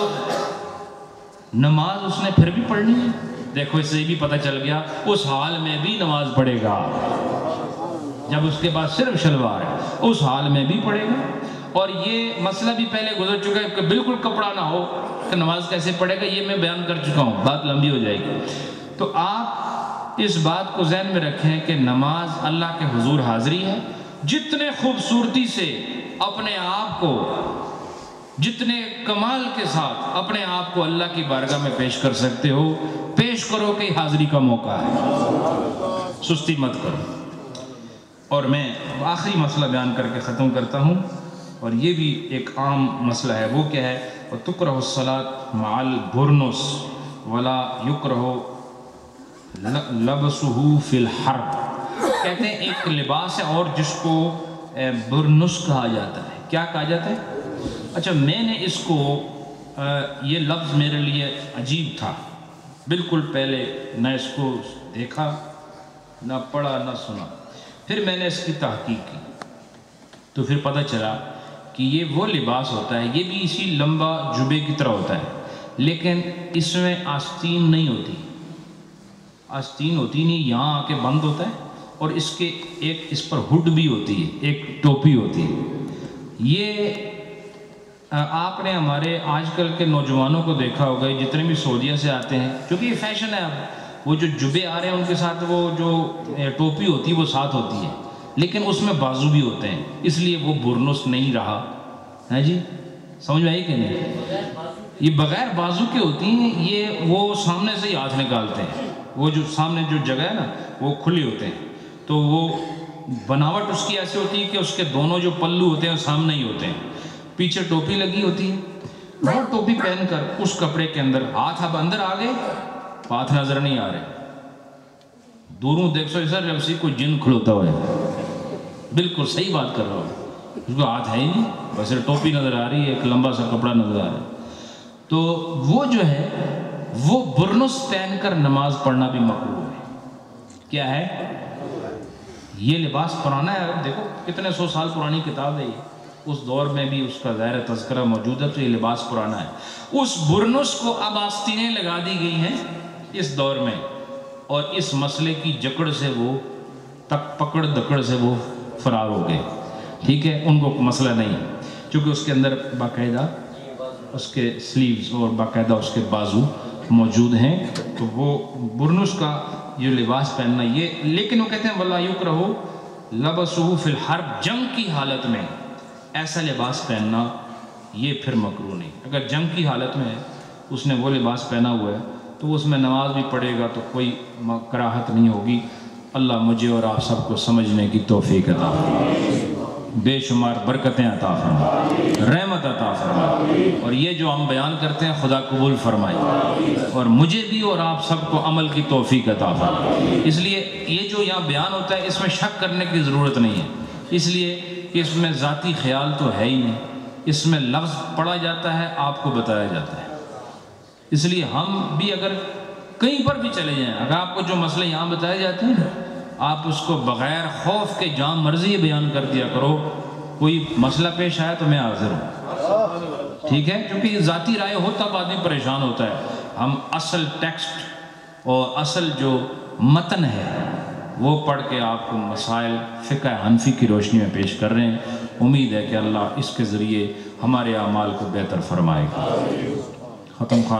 نماز اس نے پھر بھی پڑھنی ہے. دیکھو اس سے بھی پتہ چل گیا اس حال میں بھی نماز پڑھے گا، جب اس کے پاس صرف شلوار ہے اس حال میں بھی پڑھے گا. اور یہ مسئلہ بھی پہلے گزر چکا ہے کہ بالکل کپڑا نہ ہو کہ نماز کیسے پڑھے گا، یہ میں بیان کر چکا ہوں، بات لمبی ہو جائے گی. تو آپ اس بات کو ذہن میں رکھیں کہ نماز اللہ کے حضور حاضری ہے. جتنے خوبصورتی سے اپنے آپ کو، جتنے کمال کے ساتھ اپنے آپ کو اللہ کی بارگاہ میں پیش کر سکتے ہو پیش کرو کہ حاضری کا موقع ہے، سستی مت کرو. اور میں آخری مسئلہ بیان کر کے ختم کرتا ہوں، اور یہ بھی ایک عام مسئلہ ہے. وہ کیا ہے؟ وَتُكْرَهُ الصَّلَاةُ مَعَ الْبُرْنُسِ وَلَا يُكْرَهُ لَبْسُهُ فِي الْحَرْبِ. کہتے ہیں ایک لباس ہے اور جس کو برنس کہا جاتا ہے. کیا کہا جاتا ہے؟ اچھا، میں نے اس کو یہ لفظ میرے لیے عجیب تھا، بالکل پہلے نہ اس کو دیکھا، نہ پڑھا، نہ سنا. پھر میں نے اس کی تحقیق کی تو پھر پتہ چلا کہ یہ وہ لباس ہوتا ہے، یہ بھی اسی لمبا جبے کی طرح ہوتا ہے، لیکن اس میں آستین نہیں ہوتی، آستین ہوتی نہیں، یہاں آ کے بند ہوتا ہے، اور اس کے ایک اس پر ہڈ بھی ہوتی ہے، ایک ٹوپی ہوتی ہے. یہ آپ نے ہمارے آج کل کے نوجوانوں کو دیکھا ہوگا، جتنے بھی سعودیہ سے آتے ہیں، کیونکہ یہ فیشن ہے اب، وہ جو جبے آ رہے ہیں ان کے ساتھ وہ جو ٹوپی ہوتی ہے وہ ساتھ ہوتی ہے، لیکن اس میں بازو بھی ہوتے ہیں، اس لیے وہ برنس نہیں رہا ہے جی. سمجھ میں آئی کہ نہیں؟ یہ بغیر بازو کے ہوتی ہیں، یہ وہ سامنے سے ہی ہاتھ نکالتے ہیں، وہ جو سامنے جو جگہ ہے نا وہ کھلی ہوتے ہیں، تو وہ بناوٹ اس کی ایسی ہوتی ہے کہ اس کے دونوں جو پلو ہوتے ہیں وہ سامنے ہی ہوتے ہیں، پیچھے ٹوپی لگی ہوتی ہے. وہ ٹوپی پہن کر اس کپڑے کے اندر ہاتھ اب اندر آ گئے، ہاتھ نظر نہیں آ رہے، دوروں دیکھ سو سر جب سی کوئی جن کھلوتا ہوا ہے، بالکل صحیح بات کر رہا ہوں، اس کو ہاتھ ہے ہی نہیں، بس ٹوپی نظر آ رہی ہے، ایک لمبا سا کپڑا نظر آ رہا ہے. تو وہ جو ہے وہ برنس پہن کر نماز پڑھنا بھی مکروہ ہے. کیا ہے؟ یہ لباس پرانا ہے، دیکھو کتنے سو سال پرانی کتاب ہے یہ، اس دور میں بھی اس کا ظاہر تذکرہ موجود ہے، تو یہ لباس پرانا ہے. اس برنس کو اب آستینیں لگا دی گئی ہیں اس دور میں، اور اس مسئلے کی جکڑ سے وہ تک پکڑ دکڑ سے وہ فرار ہو گئے. ٹھیک ہے، ان کو مسئلہ نہیں، چونکہ اس کے اندر باقاعدہ اس کے سلیوز اور باقاعدہ اس کے بازو موجود ہیں، تو وہ برنس کا یہ لباس پہننا یہ. لیکن وہ کہتے ہیں وَلَا يُكْرَهُ لَبَسُهُ فِي الْحَرْبِ، جنگ کی حالت میں ایسا لباس پہننا یہ پھر مکروہ نہیں. اگر جنگ کی حالت میں اس نے وہ لباس پہنا ہوا ہے تو وہ اس میں نماز بھی پڑھے گا تو کوئی کراہت نہیں ہوگی. اللہ مجھے اور آپ سب کو سمجھنے کی توفیق عطا فرمائے. بے شمار برکتیں عطا فرمائے، رحمت عطا فرمائے، اور یہ جو ہم بیان کرتے ہیں خدا قبول فرمائے، اور مجھے بھی اور آپ سب کو عمل کی توفیق عطا فرمائے۔ اس لیے یہ جو یہاں بیان ہوتا ہے اس میں شک کرنے کی ضرورت نہیں ہے، اس لیے کہ اس میں ذاتی خیال تو ہے ہی نہیں، اس میں لفظ پڑھا جاتا ہے، آپ کو بتایا جاتا ہے۔ اس لیے ہم بھی اگر کہیں پر بھی چلے جائیں، اگر آپ کو جو مسئلے یہاں بتائے جاتے ہیں آپ اس کو بغیر خوف کے جہاں مرضی بیان کر دیا کرو، کوئی مسئلہ پیش آیا تو میں حاضر ہوں، ٹھیک ہے؟ کیونکہ یہ ذاتی رائے ہو تب آدمی پریشان ہوتا ہے۔ ہم اصل ٹیکسٹ اور اصل جو متن ہے وہ پڑھ کے آپ کو مسائل فقہ حنفی کی روشنی میں پیش کر رہے ہیں۔ امید ہے کہ اللہ اس کے ذریعے ہمارے اعمال کو بہتر فرمائے گا۔ ختم